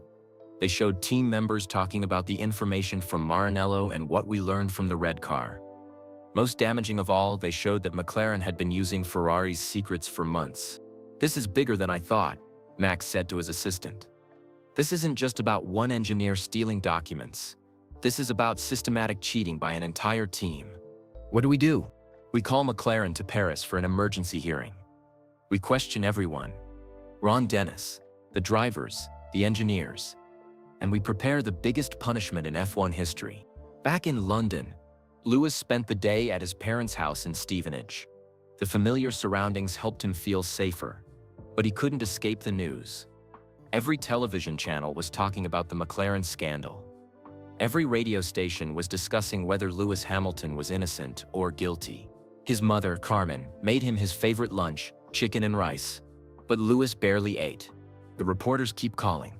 They showed team members talking about the information from Maranello and what we learned from the red car. Most damaging of all, they showed that McLaren had been using Ferrari's secrets for months. This is bigger than I thought, Max said to his assistant. This isn't just about one engineer stealing documents. This is about systematic cheating by an entire team. What do? We call McLaren to Paris for an emergency hearing. We question everyone. Ron Dennis, the drivers, the engineers. And we prepare the biggest punishment in F1 history. Back in London, Lewis spent the day at his parents' house in Stevenage. The familiar surroundings helped him feel safer, but he couldn't escape the news. Every television channel was talking about the McLaren scandal. Every radio station was discussing whether Lewis Hamilton was innocent or guilty. His mother, Carmen, made him his favorite lunch, chicken and rice. But Lewis barely ate. The reporters keep calling.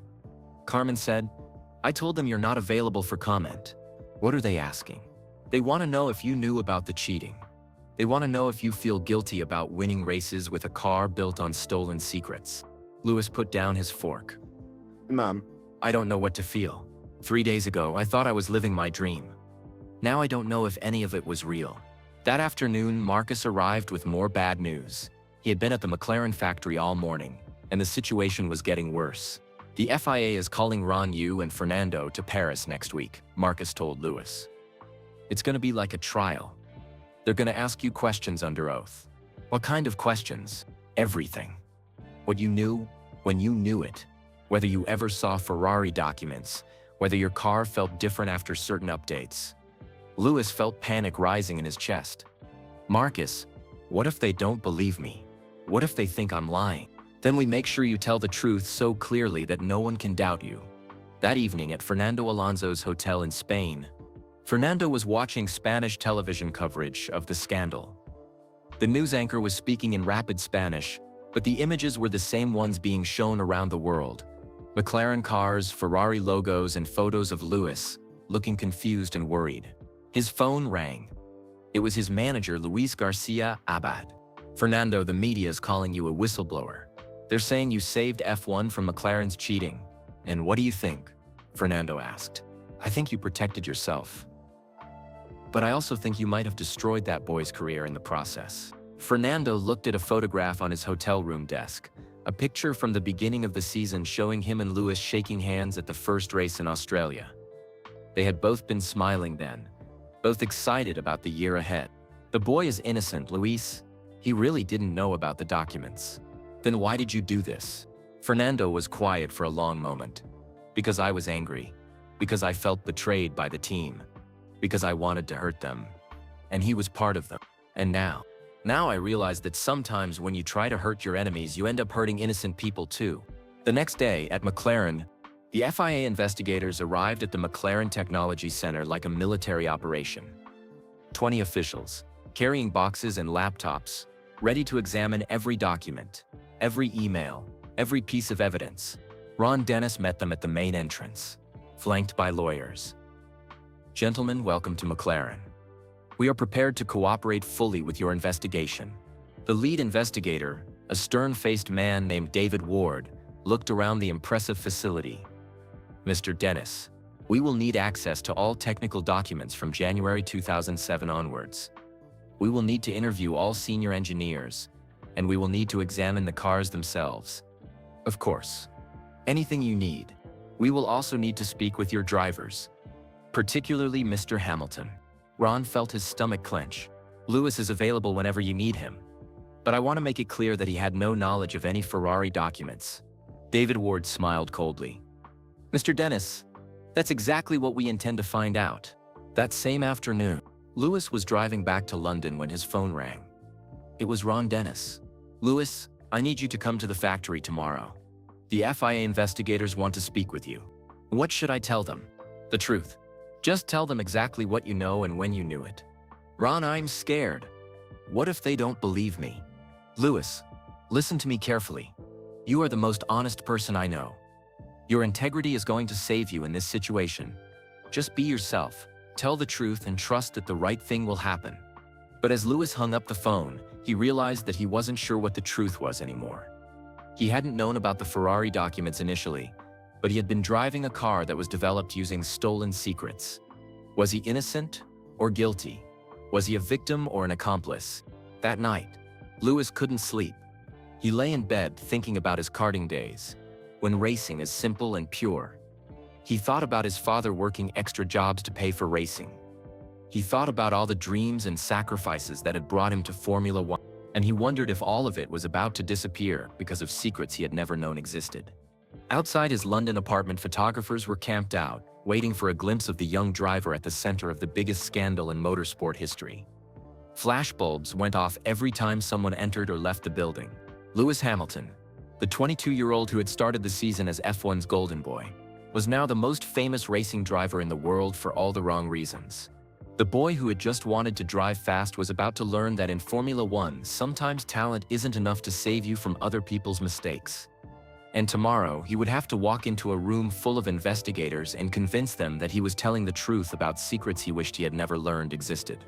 Carmen said, "I told them you're not available for comment." What are they asking? They want to know if you knew about the cheating. They want to know if you feel guilty about winning races with a car built on stolen secrets. Lewis put down his fork. Mom, I don't know what to feel. 3 days ago, I thought I was living my dream. Now I don't know if any of it was real. That afternoon, Marcus arrived with more bad news. He had been at the McLaren factory all morning, and the situation was getting worse. The FIA is calling Ron Yu and Fernando to Paris next week, Marcus told Lewis. It's going to be like a trial. They're going to ask you questions under oath. What kind of questions? Everything. What you knew, when you knew it. Whether you ever saw Ferrari documents, whether your car felt different after certain updates. Lewis felt panic rising in his chest. Marcus, what if they don't believe me? What if they think I'm lying? Then we make sure you tell the truth so clearly that no one can doubt you. That evening at Fernando Alonso's hotel in Spain, Fernando was watching Spanish television coverage of the scandal. The news anchor was speaking in rapid Spanish, but the images were the same ones being shown around the world. McLaren cars, Ferrari logos, and photos of Lewis, looking confused and worried. His phone rang. It was his manager, Luis Garcia Abad. "Fernando, the media is calling you a whistleblower. They're saying you saved F1 from McLaren's cheating. And what do you think?" Fernando asked. "I think you protected yourself. But I also think you might have destroyed that boy's career in the process." Fernando looked at a photograph on his hotel room desk, a picture from the beginning of the season showing him and Lewis shaking hands at the first race in Australia. They had both been smiling then, both excited about the year ahead. "The boy is innocent, Luis. He really didn't know about the documents." "Then why did you do this?" Fernando was quiet for a long moment. "Because I was angry. Because I felt betrayed by the team. Because I wanted to hurt them. And he was part of them. And now I realize that sometimes when you try to hurt your enemies, you end up hurting innocent people too." The next day, at McLaren, the FIA investigators arrived at the McLaren Technology Center like a military operation. 20 officials, carrying boxes and laptops, ready to examine every document, every email, every piece of evidence. Ron Dennis met them at the main entrance, flanked by lawyers. "Gentlemen, welcome to McLaren. We are prepared to cooperate fully with your investigation." The lead investigator, a stern-faced man named David Ward, looked around the impressive facility. "Mr. Dennis, we will need access to all technical documents from January 2007 onwards. We will need to interview all senior engineers, and we will need to examine the cars themselves. Of course, anything you need. We will also need to speak with your drivers, particularly Mr. Hamilton." Ron felt his stomach clench. "Lewis is available whenever you need him. But I want to make it clear that he had no knowledge of any Ferrari documents." David Ward smiled coldly. "Mr. Dennis, that's exactly what we intend to find out." That same afternoon, Lewis was driving back to London when his phone rang. It was Ron Dennis. "Lewis, I need you to come to the factory tomorrow. The FIA investigators want to speak with you." "What should I tell them?" "The truth. Just tell them exactly what you know and when you knew it." "Ron, I'm scared. What if they don't believe me?" "Lewis, listen to me carefully. You are the most honest person I know. Your integrity is going to save you in this situation. Just be yourself, tell the truth, and trust that the right thing will happen." But as Lewis hung up the phone, he realized that he wasn't sure what the truth was anymore. He hadn't known about the Ferrari documents initially, but he had been driving a car that was developed using stolen secrets. Was he innocent or guilty? Was he a victim or an accomplice? That night, Lewis couldn't sleep. He lay in bed thinking about his karting days, when racing is simple and pure. He thought about his father working extra jobs to pay for racing. He thought about all the dreams and sacrifices that had brought him to Formula One, and he wondered if all of it was about to disappear because of secrets he had never known existed. Outside his London apartment, photographers were camped out, waiting for a glimpse of the young driver at the center of the biggest scandal in motorsport history. Flashbulbs went off every time someone entered or left the building. Lewis Hamilton, the 22-year-old who had started the season as F1's golden boy, was now the most famous racing driver in the world for all the wrong reasons. The boy who had just wanted to drive fast was about to learn that in Formula One, sometimes talent isn't enough to save you from other people's mistakes. And tomorrow, he would have to walk into a room full of investigators and convince them that he was telling the truth about secrets he wished he had never learned existed.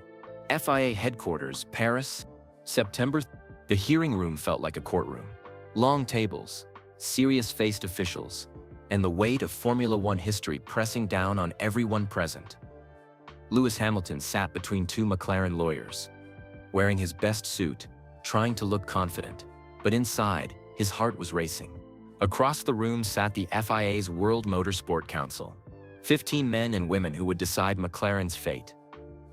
FIA headquarters, Paris, September. The hearing room felt like a courtroom. Long tables, serious-faced officials, and the weight of Formula One history pressing down on everyone present. Lewis Hamilton sat between two McLaren lawyers, wearing his best suit, trying to look confident, but inside, his heart was racing. Across the room sat the FIA's World Motorsport Council, 15 men and women who would decide McLaren's fate.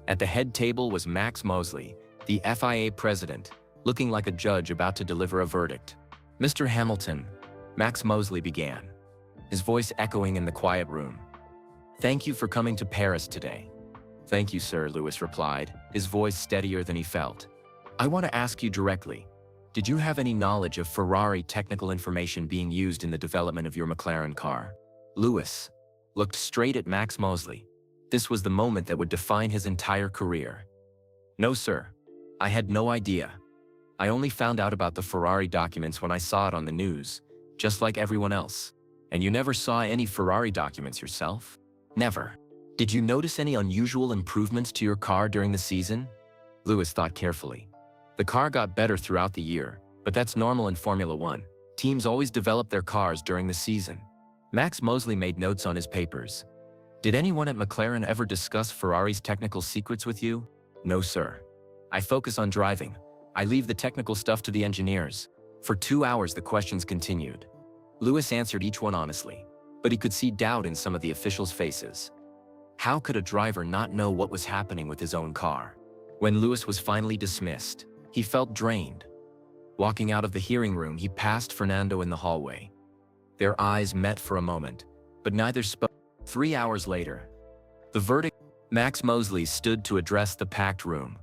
At the head table was Max Mosley, the FIA president, looking like a judge about to deliver a verdict. "Mr. Hamilton," Max Mosley began, his voice echoing in the quiet room. "Thank you for coming to Paris today." "Thank you, sir," Lewis replied, his voice steadier than he felt. "I want to ask you directly, did you have any knowledge of Ferrari technical information being used in the development of your McLaren car?" Lewis looked straight at Max Mosley. This was the moment that would define his entire career. "No, sir. I had no idea. I only found out about the Ferrari documents when I saw it on the news, just like everyone else." "And you never saw any Ferrari documents yourself?" "Never." "Did you notice any unusual improvements to your car during the season?" Lewis thought carefully. The car got better throughout the year, but that's normal in Formula One. Teams always develop their cars during the season. Max Mosley made notes on his papers. "Did anyone at McLaren ever discuss Ferrari's technical secrets with you?" "No, sir. I focus on driving. I leave the technical stuff to the engineers." For 2 hours the questions continued. Lewis answered each one honestly, but he could see doubt in some of the officials' faces. How could a driver not know what was happening with his own car? When Lewis was finally dismissed, he felt drained. Walking out of the hearing room, he passed Fernando in the hallway. Their eyes met for a moment, but neither spoke. 3 hours later, the verdict. Max Mosley stood to address the packed room.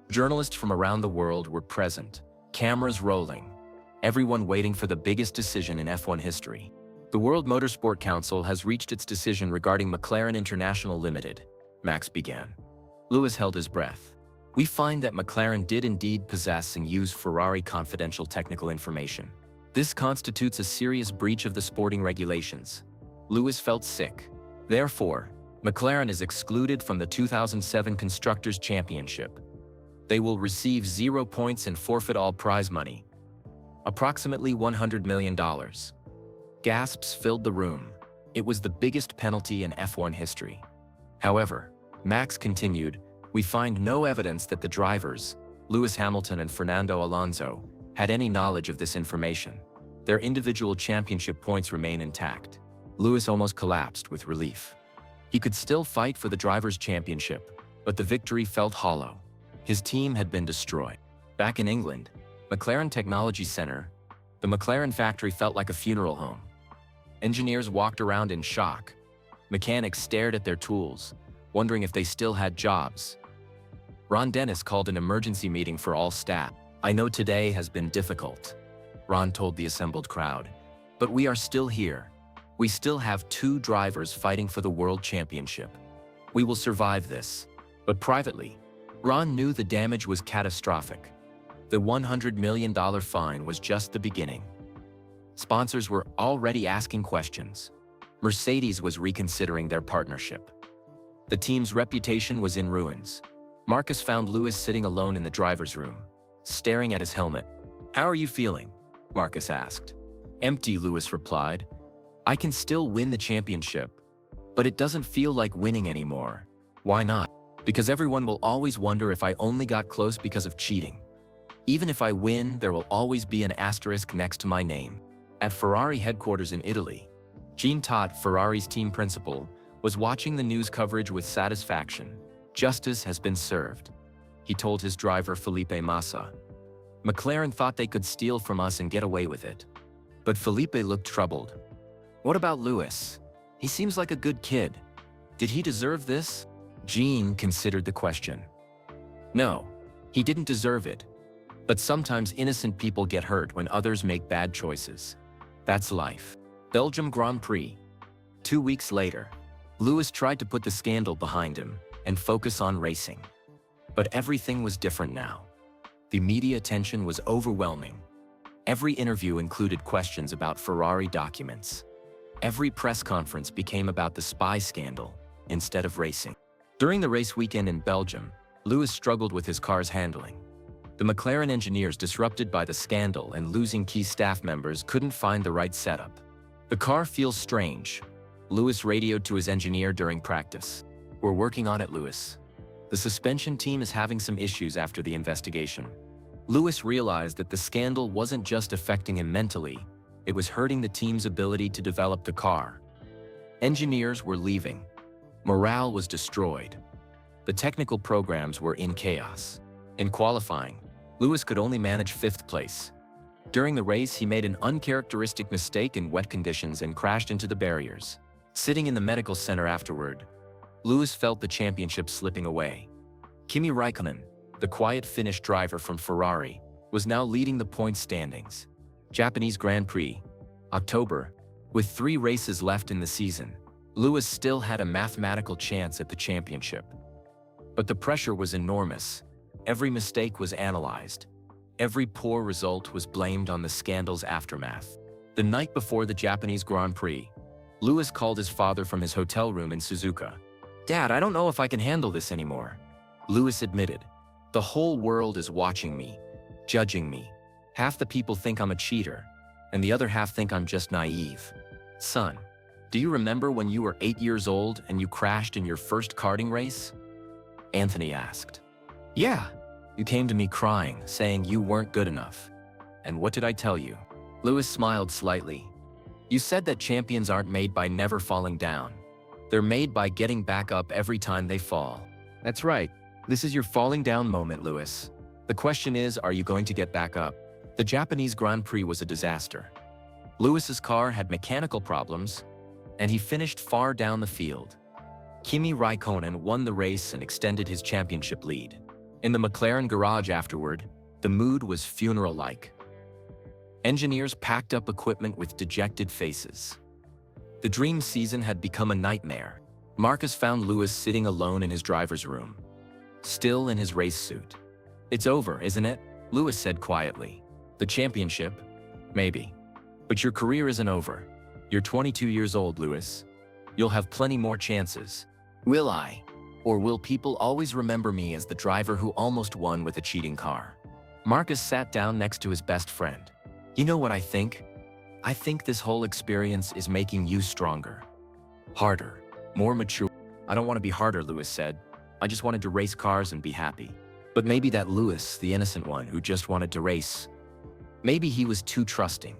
Journalists from around the world were present, cameras rolling, everyone waiting for the biggest decision in F1 history. "The World Motorsport Council has reached its decision regarding McLaren International Limited," Max began. Lewis held his breath. "We find that McLaren did indeed possess and use Ferrari confidential technical information. This constitutes a serious breach of the sporting regulations." Lewis felt sick. Therefore, McLaren is excluded from the 2007 Constructors' Championship. They will receive 0 points and forfeit all prize money, approximately $100 million. Gasps filled the room. It was the biggest penalty in F1 history. However, Max continued, "We find no evidence that the drivers, Lewis Hamilton and Fernando Alonso, had any knowledge of this information. Their individual championship points remain intact." Lewis almost collapsed with relief. He could still fight for the Drivers' Championship, but the victory felt hollow. His team had been destroyed. Back in England, McLaren Technology Center, the McLaren factory felt like a funeral home. Engineers walked around in shock. Mechanics stared at their tools, wondering if they still had jobs. Ron Dennis called an emergency meeting for all staff. "I know today has been difficult," Ron told the assembled crowd, "but we are still here. We still have 2 drivers fighting for the World Championship. We will survive this." But privately, Ron knew the damage was catastrophic. The $100 million fine was just the beginning. Sponsors were already asking questions. Mercedes was reconsidering their partnership. The team's reputation was in ruins. Marcus found Lewis sitting alone in the driver's room, staring at his helmet. "How are you feeling?" Marcus asked. "Empty," Lewis replied. "I can still win the championship, but it doesn't feel like winning anymore." "Why not?" "Because everyone will always wonder if I only got close because of cheating. Even if I win, there will always be an asterisk next to my name." At Ferrari headquarters in Italy, Jean Todt, Ferrari's team principal, was watching the news coverage with satisfaction. "Justice has been served," he told his driver Felipe Massa. "McLaren thought they could steal from us and get away with it." But Felipe looked troubled. "What about Lewis? He seems like a good kid. Did he deserve this?" Jean considered the question. "No, he didn't deserve it. But sometimes innocent people get hurt when others make bad choices. That's life." Belgium Grand Prix, 2 weeks later, Lewis tried to put the scandal behind him and focus on racing. But everything was different now. The media attention was overwhelming. Every interview included questions about Ferrari documents. Every press conference became about the spy scandal instead of racing. During the race weekend in Belgium, Lewis struggled with his car's handling. The McLaren engineers, disrupted by the scandal and losing key staff members, couldn't find the right setup. "The car feels strange," Lewis radioed to his engineer during practice. "We're working on it, Lewis. The suspension team is having some issues after the investigation." Lewis realized that the scandal wasn't just affecting him mentally, it was hurting the team's ability to develop the car. Engineers were leaving. Morale was destroyed. The technical programs were in chaos. In qualifying, Lewis could only manage 5th place. During the race, he made an uncharacteristic mistake in wet conditions and crashed into the barriers. Sitting in the medical center afterward, Lewis felt the championship slipping away. Kimi Raikkonen, the quiet Finnish driver from Ferrari, was now leading the points standings. Japanese Grand Prix, October. With 3 races left in the season, Lewis still had a mathematical chance at the championship. But the pressure was enormous. Every mistake was analyzed. Every poor result was blamed on the scandal's aftermath. The night before the Japanese Grand Prix, Lewis called his father from his hotel room in Suzuka. "Dad, I don't know if I can handle this anymore." Lewis admitted, "The whole world is watching me, judging me. Half the people think I'm a cheater, and the other half think I'm just naive." "Son, do you remember when you were 8 years old and you crashed in your first karting race?" Anthony asked. "Yeah. You came to me crying, saying you weren't good enough. And what did I tell you?" Lewis smiled slightly. "You said that champions aren't made by never falling down. They're made by getting back up every time they fall." "That's right. This is your falling down moment, Lewis. The question is, are you going to get back up?" The Japanese Grand Prix was a disaster. Lewis's car had mechanical problems, and he finished far down the field. Kimi Raikkonen won the race and extended his championship lead. In the McLaren garage afterward, the mood was funeral-like. Engineers packed up equipment with dejected faces. The dream season had become a nightmare. Marcus found Lewis sitting alone in his driver's room, still in his race suit. "It's over, isn't it?" Lewis said quietly. "The championship? Maybe. But your career isn't over. You're 22 years old, Lewis. You'll have plenty more chances." "Will I? Or will people always remember me as the driver who almost won with a cheating car?" Marcus sat down next to his best friend. "You know what I think? I think this whole experience is making you stronger. Harder. More mature." "I don't want to be harder," Lewis said. "I just wanted to race cars and be happy." But maybe that Lewis, the innocent one who just wanted to race, maybe he was too trusting.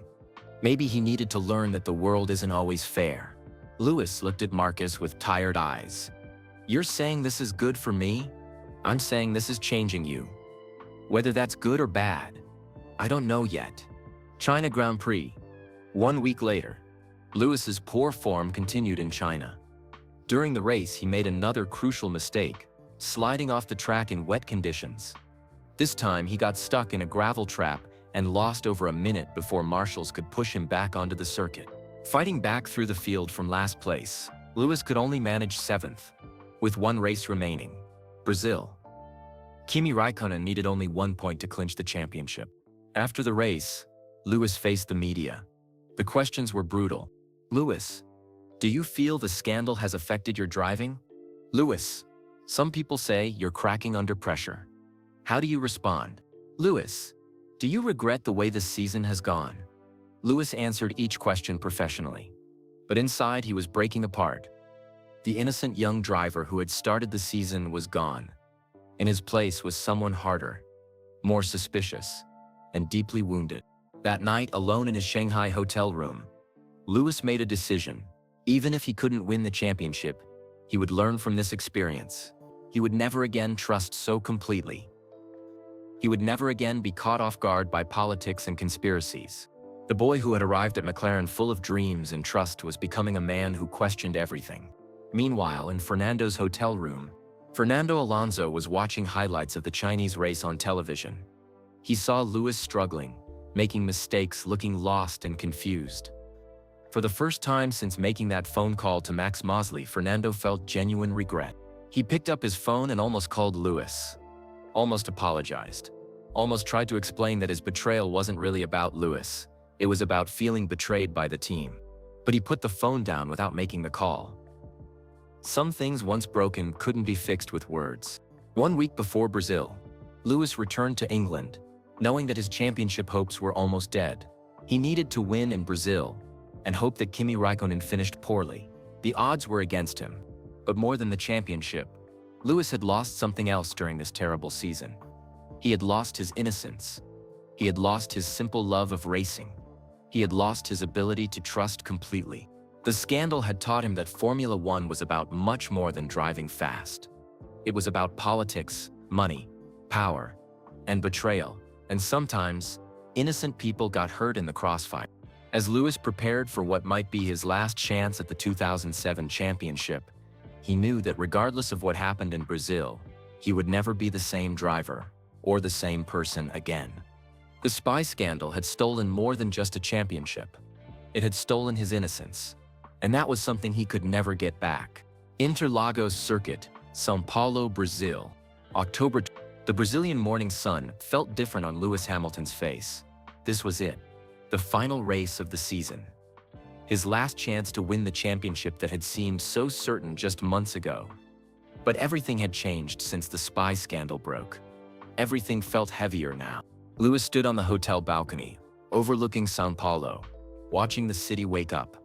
Maybe he needed to learn that the world isn't always fair. Lewis looked at Marcus with tired eyes. "You're saying this is good for me? I'm saying this is changing you. Whether that's good or bad, I don't know yet." China Grand Prix. 1 week later, Lewis's poor form continued in China. During the race, he made another crucial mistake, sliding off the track in wet conditions. This time, he got stuck in a gravel trap and lost over a minute before marshals could push him back onto the circuit. Fighting back through the field from last place, Lewis could only manage 7th, with 1 race remaining. Brazil. Kimi Raikkonen needed only 1 point to clinch the championship. After the race, Lewis faced the media. The questions were brutal. "Lewis, do you feel the scandal has affected your driving?" "Lewis, some people say you're cracking under pressure. How do you respond?" "Lewis, do you regret the way this season has gone?" Lewis answered each question professionally. But inside, he was breaking apart. The innocent young driver who had started the season was gone. In his place was someone harder, more suspicious, and deeply wounded. That night, alone in his Shanghai hotel room, Lewis made a decision. Even if he couldn't win the championship, he would learn from this experience. He would never again trust so completely. He would never again be caught off guard by politics and conspiracies. The boy who had arrived at McLaren full of dreams and trust was becoming a man who questioned everything. Meanwhile, in Fernando's hotel room, Fernando Alonso was watching highlights of the Chinese race on television. He saw Lewis struggling, making mistakes, looking lost and confused. For the first time since making that phone call to Max Mosley, Fernando felt genuine regret. He picked up his phone and almost called Lewis. Almost apologized. Almost tried to explain that his betrayal wasn't really about Lewis. It was about feeling betrayed by the team. But he put the phone down without making the call. Some things once broken couldn't be fixed with words. 1 week before Brazil, Lewis returned to England, knowing that his championship hopes were almost dead. He needed to win in Brazil, and hoped that Kimi Raikkonen finished poorly. The odds were against him, but more than the championship, Lewis had lost something else during this terrible season. He had lost his innocence. He had lost his simple love of racing. He had lost his ability to trust completely. The scandal had taught him that Formula One was about much more than driving fast. It was about politics, money, power, and betrayal, and sometimes, innocent people got hurt in the crossfire. As Lewis prepared for what might be his last chance at the 2007 championship, he knew that regardless of what happened in Brazil, he would never be the same driver or the same person again. The spy scandal had stolen more than just a championship. It had stolen his innocence, and that was something he could never get back. Interlagos Circuit, São Paulo, Brazil, October. The Brazilian morning sun felt different on Lewis Hamilton's face. This was it, the final race of the season. His last chance to win the championship that had seemed so certain just months ago. But everything had changed since the spy scandal broke. Everything felt heavier now. Lewis stood on the hotel balcony, overlooking São Paulo, watching the city wake up.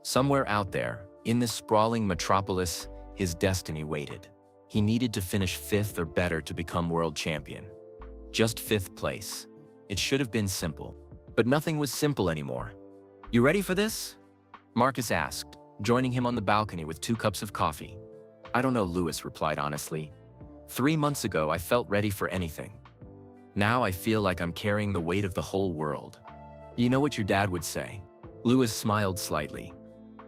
Somewhere out there, in this sprawling metropolis, his destiny waited. He needed to finish 5th or better to become world champion. Just 5th place. It should have been simple. But nothing was simple anymore. "You ready for this?" Marcus asked, joining him on the balcony with 2 cups of coffee. "I don't know," Lewis replied honestly. 3 months ago, I felt ready for anything. Now I feel like I'm carrying the weight of the whole world. You know what your dad would say? Lewis smiled slightly.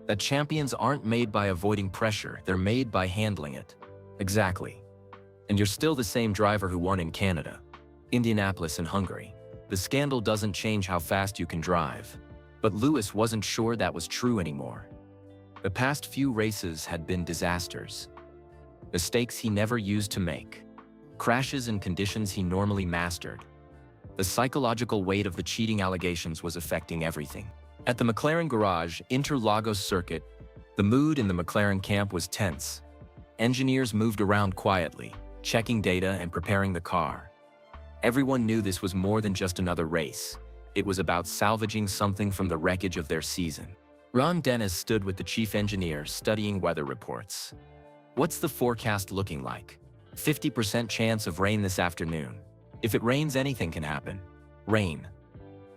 That champions aren't made by avoiding pressure, they're made by handling it. Exactly. And you're still the same driver who won in Canada, Indianapolis, and Hungary. The scandal doesn't change how fast you can drive. But Lewis wasn't sure that was true anymore. The past few races had been disasters. Mistakes he never used to make. Crashes in conditions he normally mastered. The psychological weight of the cheating allegations was affecting everything. At the McLaren garage, Interlagos Circuit, the mood in the McLaren camp was tense. Engineers moved around quietly, checking data and preparing the car. Everyone knew this was more than just another race. It was about salvaging something from the wreckage of their season. Ron Dennis stood with the chief engineer studying weather reports. "What's the forecast looking like?" 50% chance of rain this afternoon. If it rains, anything can happen. Rain.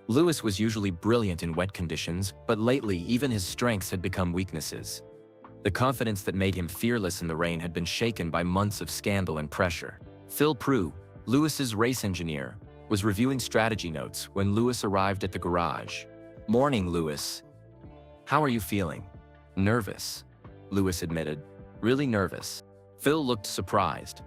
Lewis was usually brilliant in wet conditions, but lately even his strengths had become weaknesses. The confidence that made him fearless in the rain had been shaken by months of scandal and pressure. Phil Prue, Lewis's race engineer, was reviewing strategy notes when Lewis arrived at the garage. "Morning, Lewis. How are you feeling?" "Nervous," Lewis admitted. "Really nervous." Phil looked surprised.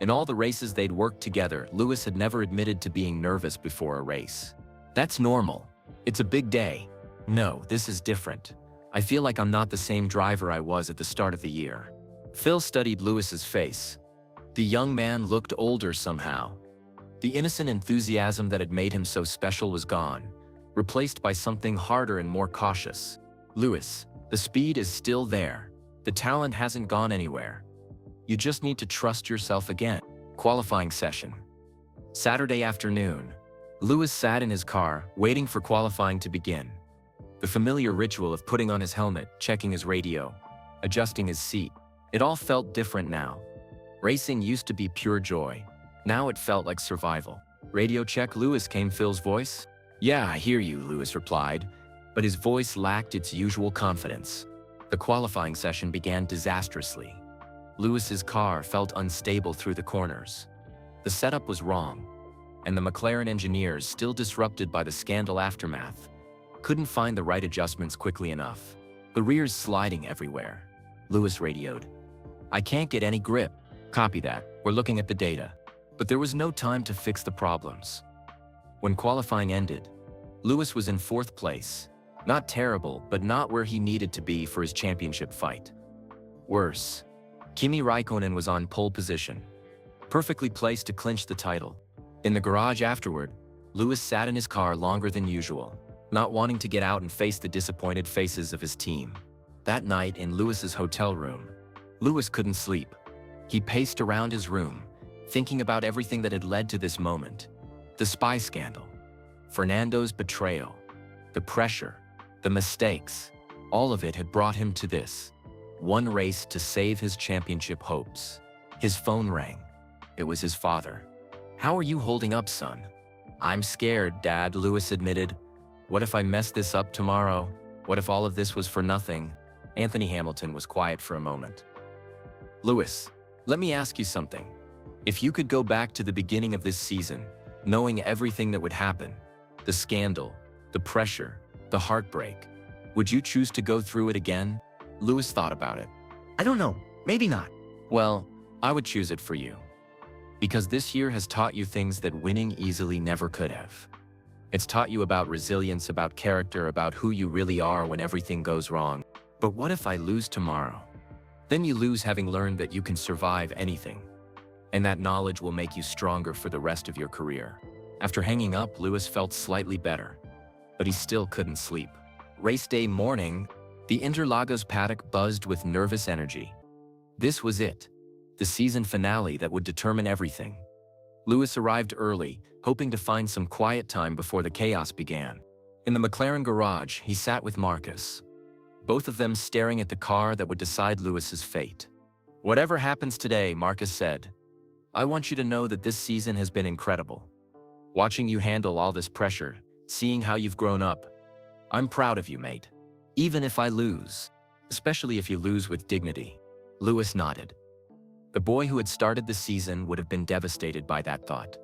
In all the races they'd worked together, Lewis had never admitted to being nervous before a race. "That's normal. It's a big day." "No, this is different. I feel like I'm not the same driver I was at the start of the year." Phil studied Lewis's face. The young man looked older somehow. The innocent enthusiasm that had made him so special was gone, replaced by something harder and more cautious. "Lewis, the speed is still there. The talent hasn't gone anywhere. You just need to trust yourself again." Qualifying session. Saturday afternoon. Lewis sat in his car, waiting for qualifying to begin. The familiar ritual of putting on his helmet, checking his radio, adjusting his seat. It all felt different now. Racing used to be pure joy. Now it felt like survival. "Radio check, Lewis," came Phil's voice. "Yeah, I hear you," Lewis replied, but his voice lacked its usual confidence. The qualifying session began disastrously. Lewis's car felt unstable through the corners. The setup was wrong, and the McLaren engineers, still disrupted by the scandal aftermath, couldn't find the right adjustments quickly enough. "The rear's sliding everywhere," Lewis radioed. "I can't get any grip." "Copy that. We're looking at the data." But there was no time to fix the problems. When qualifying ended, Lewis was in 4th place. Not terrible, but not where he needed to be for his championship fight. Worse, Kimi Raikkonen was on pole position, perfectly placed to clinch the title. In the garage afterward, Lewis sat in his car longer than usual, not wanting to get out and face the disappointed faces of his team. That night in Lewis's hotel room, Lewis couldn't sleep. He paced around his room, thinking about everything that had led to this moment. The spy scandal, Fernando's betrayal, the pressure, the mistakes, all of it had brought him to this one race to save his championship hopes. His phone rang. It was his father. "How are you holding up, son?" "I'm scared, Dad," Lewis admitted. "What if I mess this up tomorrow? What if all of this was for nothing?" Anthony Hamilton was quiet for a moment. "Lewis, let me ask you something. If you could go back to the beginning of this season, knowing everything that would happen, the scandal, the pressure, the heartbreak, would you choose to go through it again?" Lewis thought about it. I don't know, maybe not. "Well, I would choose it for you. Because this year has taught you things that winning easily never could have. It's taught you about resilience, about character, about who you really are when everything goes wrong. But what if I lose tomorrow? Then you lose having learned that you can survive anything. And that knowledge will make you stronger for the rest of your career." After hanging up, Lewis felt slightly better, but he still couldn't sleep. Race day morning, the Interlagos paddock buzzed with nervous energy. This was it, the season finale that would determine everything. Lewis arrived early, hoping to find some quiet time before the chaos began. In the McLaren garage, he sat with Marcus, both of them staring at the car that would decide Lewis's fate. "Whatever happens today," Marcus said, "I want you to know that this season has been incredible. Watching you handle all this pressure, seeing how you've grown up, I'm proud of you, mate. Even if I lose, especially if you lose with dignity." Lewis nodded. The boy who had started the season would have been devastated by that thought.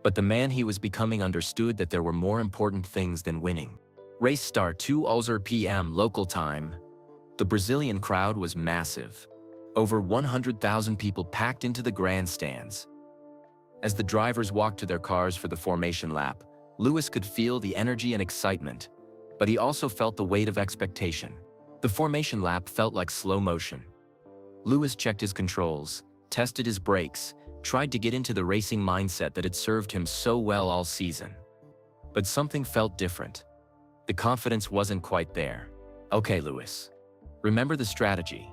But the man he was becoming understood that there were more important things than winning. Race start 2:00 p.m. local time. The Brazilian crowd was massive. Over 100,000 people packed into the grandstands. As the drivers walked to their cars for the formation lap, Lewis could feel the energy and excitement, but he also felt the weight of expectation. The formation lap felt like slow motion. Lewis checked his controls, tested his brakes, tried to get into the racing mindset that had served him so well all season. But something felt different. The confidence wasn't quite there. "Okay, Lewis. Remember the strategy."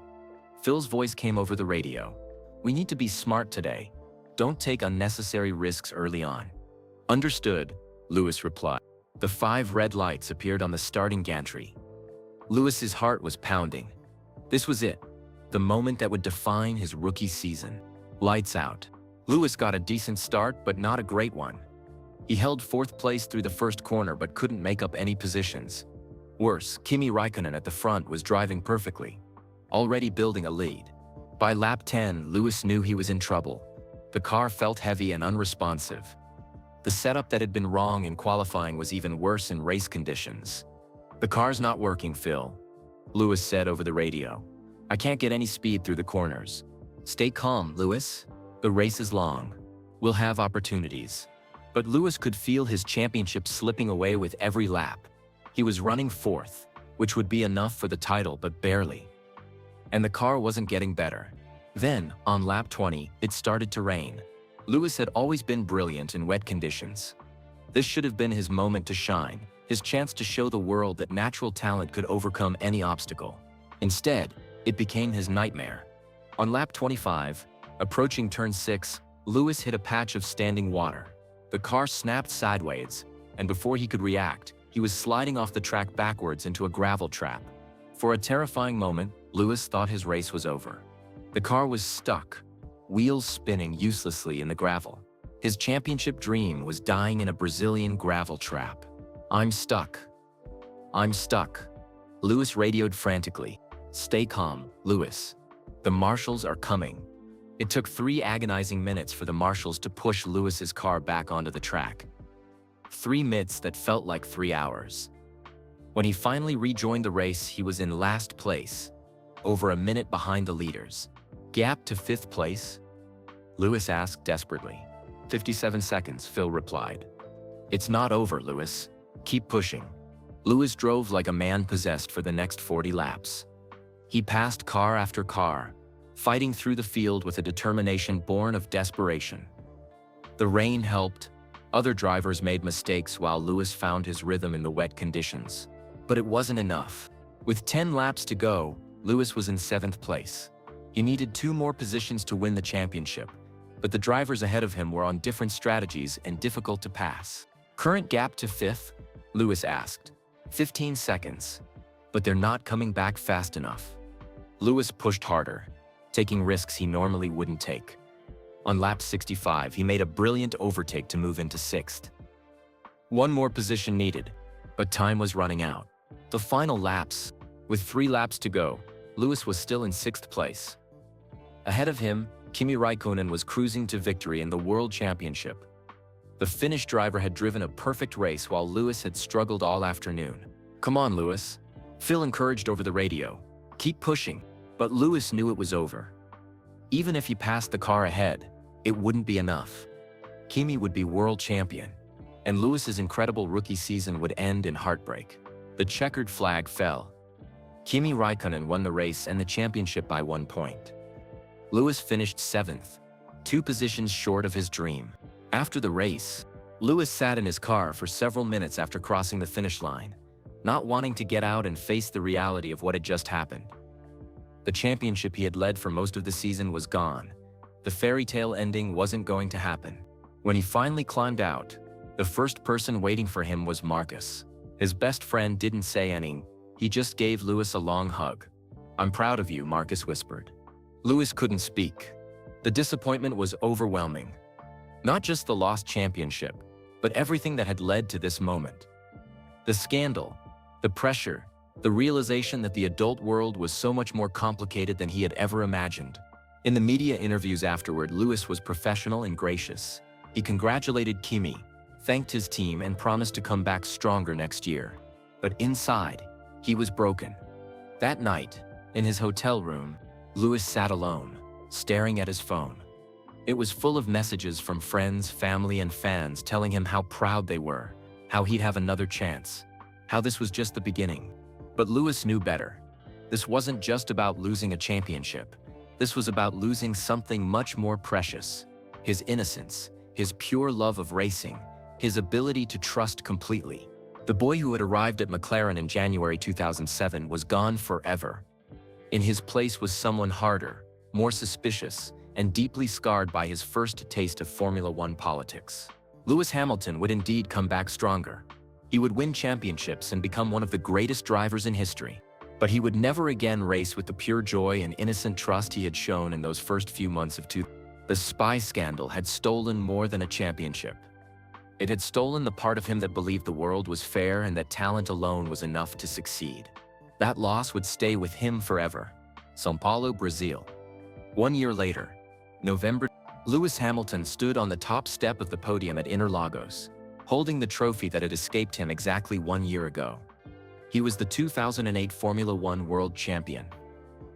Phil's voice came over the radio. "We need to be smart today. Don't take unnecessary risks early on." "Understood," Lewis replied. The 5 red lights appeared on the starting gantry. Lewis's heart was pounding. This was it, the moment that would define his rookie season. Lights out. Lewis got a decent start, but not a great one. He held 4th place through the first corner but couldn't make up any positions. Worse, Kimi Raikkonen at the front was driving perfectly, already building a lead. By lap 10, Lewis knew he was in trouble. The car felt heavy and unresponsive. The setup that had been wrong in qualifying was even worse in race conditions. "The car's not working, Phil," Lewis said over the radio. "I can't get any speed through the corners." "Stay calm, Lewis. The race is long. We'll have opportunities." But Lewis could feel his championship slipping away with every lap. He was running 4th, which would be enough for the title, but barely. And the car wasn't getting better. Then, on lap 20, it started to rain. Lewis had always been brilliant in wet conditions. This should have been his moment to shine, his chance to show the world that natural talent could overcome any obstacle. Instead, it became his nightmare. On lap 25, approaching turn 6, Lewis hit a patch of standing water. The car snapped sideways, and before he could react, he was sliding off the track backwards into a gravel trap. For a terrifying moment, Lewis thought his race was over. The car was stuck, wheels spinning uselessly in the gravel. His championship dream was dying in a Brazilian gravel trap. "I'm stuck. I'm stuck." Lewis radioed frantically. "Stay calm, Lewis. The marshals are coming." It took 3 agonizing minutes for the marshals to push Lewis's car back onto the track. 3 minutes that felt like 3 hours. When he finally rejoined the race, he was in last place, over a minute behind the leaders. "Gap to 5th place?" Lewis asked desperately. 57 seconds, Phil replied. "It's not over, Lewis. Keep pushing." Lewis drove like a man possessed for the next 40 laps. He passed car after car, fighting through the field with a determination born of desperation. The rain helped. Other drivers made mistakes while Lewis found his rhythm in the wet conditions. But it wasn't enough. With 10 laps to go, Lewis was in 7th place. He needed 2 more positions to win the championship, but the drivers ahead of him were on different strategies and difficult to pass. Current gap to 5th? Lewis asked. 15 seconds. But they're not coming back fast enough. Lewis pushed harder, taking risks he normally wouldn't take. On lap 65, he made a brilliant overtake to move into 6th. 1 more position needed, but time was running out. The final laps. With 3 laps to go, Lewis was still in 6th place. Ahead of him, Kimi Raikkonen was cruising to victory in the World Championship. The Finnish driver had driven a perfect race while Lewis had struggled all afternoon. "Come on, Lewis," Phil encouraged over the radio. "Keep pushing." But Lewis knew it was over. Even if he passed the car ahead, it wouldn't be enough. Kimi would be world champion, and Lewis's incredible rookie season would end in heartbreak. The checkered flag fell. Kimi Raikkonen won the race and the championship by 1 point. Lewis finished 7th, 2 positions short of his dream. After the race, Lewis sat in his car for several minutes after crossing the finish line, not wanting to get out and face the reality of what had just happened. The championship he had led for most of the season was gone. The fairy tale ending wasn't going to happen. When he finally climbed out, the first person waiting for him was Marcus. His best friend didn't say anything, he just gave Lewis a long hug. "I'm proud of you," Marcus whispered. Lewis couldn't speak. The disappointment was overwhelming. Not just the lost championship, but everything that had led to this moment. The scandal, the pressure, the realization that the adult world was so much more complicated than he had ever imagined. In the media interviews afterward, Lewis was professional and gracious. He congratulated Kimi, thanked his team, and promised to come back stronger next year. But inside, he was broken. That night, in his hotel room, Lewis sat alone, staring at his phone. It was full of messages from friends, family, and fans telling him how proud they were, how he'd have another chance, how this was just the beginning. But Lewis knew better. This wasn't just about losing a championship. This was about losing something much more precious: his innocence, his pure love of racing, his ability to trust completely. The boy who had arrived at McLaren in January 2007 was gone forever. In his place was someone harder, more suspicious, and deeply scarred by his first taste of Formula One politics. Lewis Hamilton would indeed come back stronger. He would win championships and become one of the greatest drivers in history. But he would never again race with the pure joy and innocent trust he had shown in those first few months of The spy scandal had stolen more than a championship. It had stolen the part of him that believed the world was fair and that talent alone was enough to succeed. That loss would stay with him forever. São Paulo, Brazil. 1 year later, November, Lewis Hamilton stood on the top step of the podium at Interlagos, holding the trophy that had escaped him exactly 1 year ago. He was the 2008 Formula One world champion.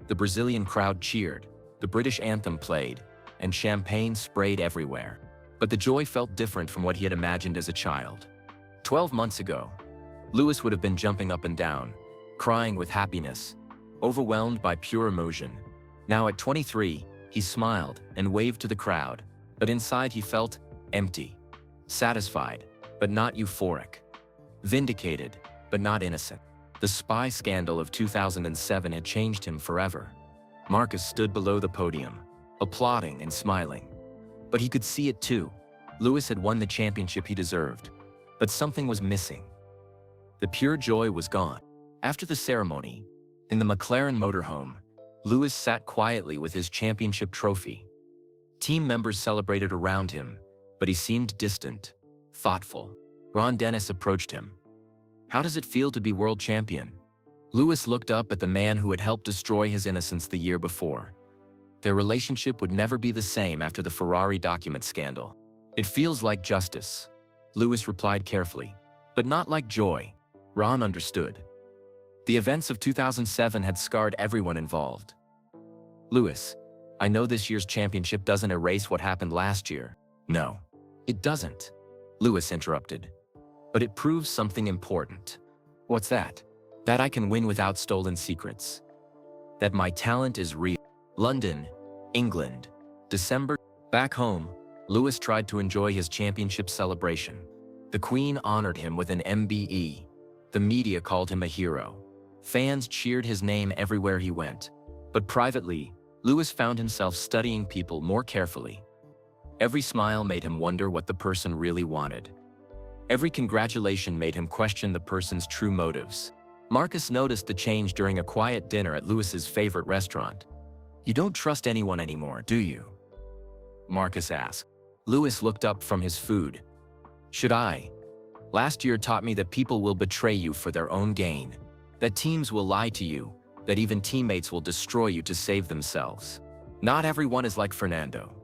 The Brazilian crowd cheered, the British anthem played, and champagne sprayed everywhere. But the joy felt different from what he had imagined as a child. 12 months ago, Lewis would have been jumping up and down, crying with happiness, overwhelmed by pure emotion. Now at 23, he smiled and waved to the crowd, but inside he felt empty, satisfied, but not euphoric, vindicated, but not innocent. The spy scandal of 2007 had changed him forever. Marcus stood below the podium, applauding and smiling. But he could see it too. Lewis had won the championship he deserved, but something was missing. The pure joy was gone. After the ceremony, in the McLaren motorhome, Lewis sat quietly with his championship trophy. Team members celebrated around him, but he seemed distant, thoughtful. Ron Dennis approached him. "How does it feel to be world champion?" Lewis looked up at the man who had helped destroy his innocence the year before. Their relationship would never be the same after the Ferrari document scandal. "It feels like justice," Lewis replied carefully. "But not like joy." Ron understood. The events of 2007 had scarred everyone involved. "Lewis, I know this year's championship doesn't erase what happened last year." "No, it doesn't," Lewis interrupted. "But it proves something important. What's that? That I can win without stolen secrets. That my talent is real. London, England, December. Back home, Lewis tried to enjoy his championship celebration. The Queen honored him with an MBE. The media called him a hero. Fans cheered his name everywhere he went. But privately, Lewis found himself studying people more carefully. Every smile made him wonder what the person really wanted. Every congratulation made him question the person's true motives. Marcus noticed the change during a quiet dinner at Lewis's favorite restaurant. "You don't trust anyone anymore, do you?" Marcus asked. Lewis looked up from his food. "Should I? Last year taught me that people will betray you for their own gain, that teams will lie to you, that even teammates will destroy you to save themselves. Not everyone is like Fernando.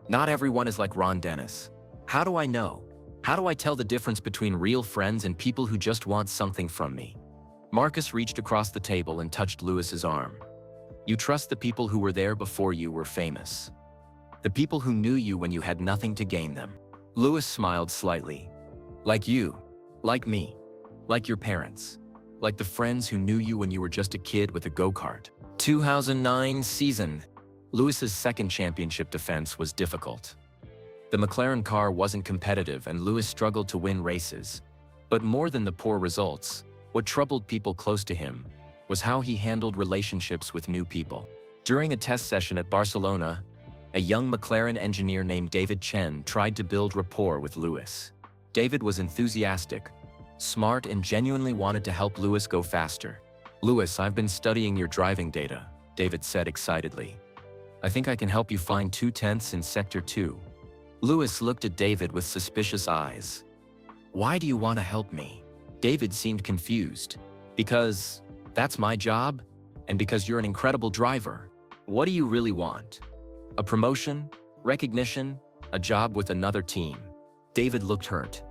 Not everyone is like Ron Dennis. How do I know? How do I tell the difference between real friends and people who just want something from me?" Marcus reached across the table and touched Lewis's arm. "You trust the people who were there before you were famous. The people who knew you when you had nothing to gain them." Lewis smiled slightly. "Like you, like me, like your parents, like the friends who knew you when you were just a kid with a go-kart." 2009 season. Lewis's second championship defense was difficult. The McLaren car wasn't competitive and Lewis struggled to win races. But more than the poor results, what troubled people close to him was how he handled relationships with new people. During a test session at Barcelona, a young McLaren engineer named David Chen tried to build rapport with Lewis. David was enthusiastic, smart, and genuinely wanted to help Lewis go faster. "Lewis, I've been studying your driving data," David said excitedly. "I think I can help you find 2/10 in Sector 2. Lewis looked at David with suspicious eyes. "Why do you want to help me?" David seemed confused. "Because that's my job, and because you're an incredible driver. What do you really want? A promotion? Recognition? A job with another team?" David looked hurt.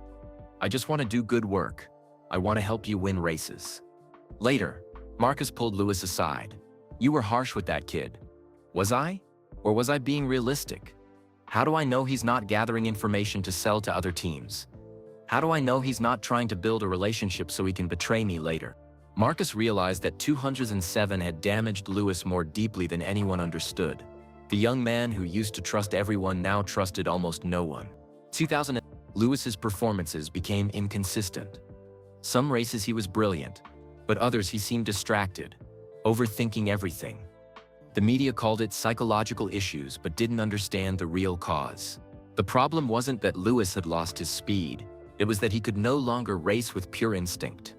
"I just want to do good work. I want to help you win races." Later, Marcus pulled Lewis aside. "You were harsh with that kid. Was I? Or was I being realistic? How do I know he's not gathering information to sell to other teams? How do I know he's not trying to build a relationship so he can betray me later?" Marcus realized that 207 had damaged Lewis more deeply than anyone understood. The young man who used to trust everyone now trusted almost no one. 2000. Lewis's performances became inconsistent. Some races he was brilliant, but others he seemed distracted, overthinking everything. The media called it psychological issues but didn't understand the real cause. The problem wasn't that Lewis had lost his speed, it was that he could no longer race with pure instinct.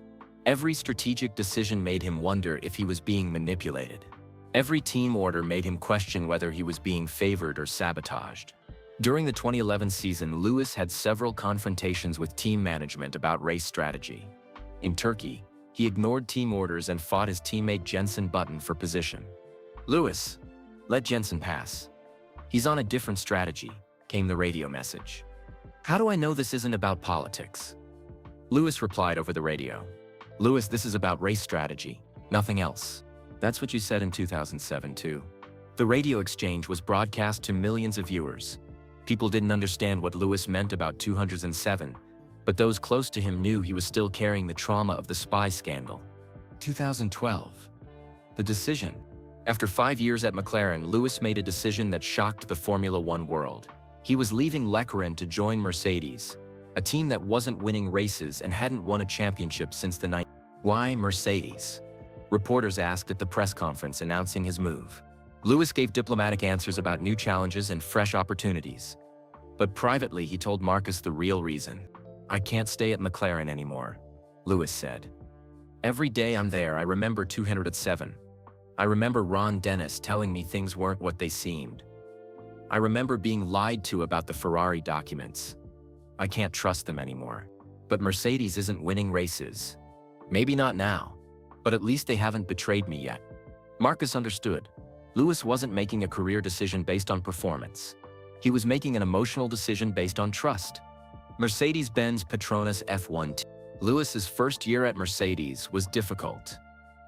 Every strategic decision made him wonder if he was being manipulated. Every team order made him question whether he was being favored or sabotaged. During the 2011 season, Lewis had several confrontations with team management about race strategy. In Turkey, he ignored team orders and fought his teammate Jenson Button for position. "Lewis, let Jenson pass. He's on a different strategy," came the radio message. "How do I know this isn't about politics?" Lewis replied over the radio. "Lewis, this is about race strategy, nothing else. That's what you said in 2007 too." The radio exchange was broadcast to millions of viewers. People didn't understand what Lewis meant about 207, but those close to him knew he was still carrying the trauma of the spy scandal. 2012. The decision. After 5 years at McLaren, Lewis made a decision that shocked the Formula One world. He was leaving McLaren to join Mercedes, a team that wasn't winning races and hadn't won a championship since the 90s. Why Mercedes? Reporters asked at the press conference announcing his move. Lewis gave diplomatic answers about new challenges and fresh opportunities. But privately, he told Marcus the real reason. "I can't stay at McLaren anymore," Lewis said. "Every day I'm there, I remember 207. I remember Ron Dennis telling me things weren't what they seemed. I remember being lied to about the Ferrari documents. I can't trust them anymore. But Mercedes isn't winning races. Maybe not now, but at least they haven't betrayed me yet." Marcus understood. Lewis wasn't making a career decision based on performance. He was making an emotional decision based on trust. Mercedes-Benz Petronas F1 team. Lewis's first year at Mercedes was difficult.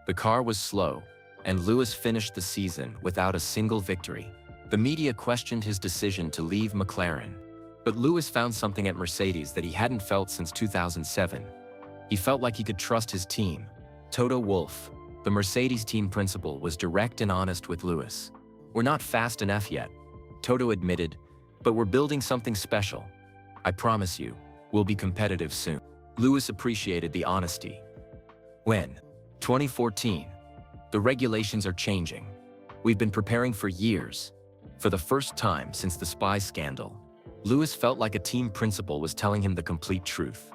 The car was slow, and Lewis finished the season without a single victory. The media questioned his decision to leave McLaren. But Lewis found something at Mercedes that he hadn't felt since 2007. He felt like he could trust his team. Toto Wolff, the Mercedes team principal, was direct and honest with Lewis. "We're not fast enough yet," Toto admitted, "but we're building something special. I promise you, we'll be competitive soon." Lewis appreciated the honesty. When? 2014. The regulations are changing. We've been preparing for years. For the first time since the spy scandal, Lewis felt like a team principal was telling him the complete truth.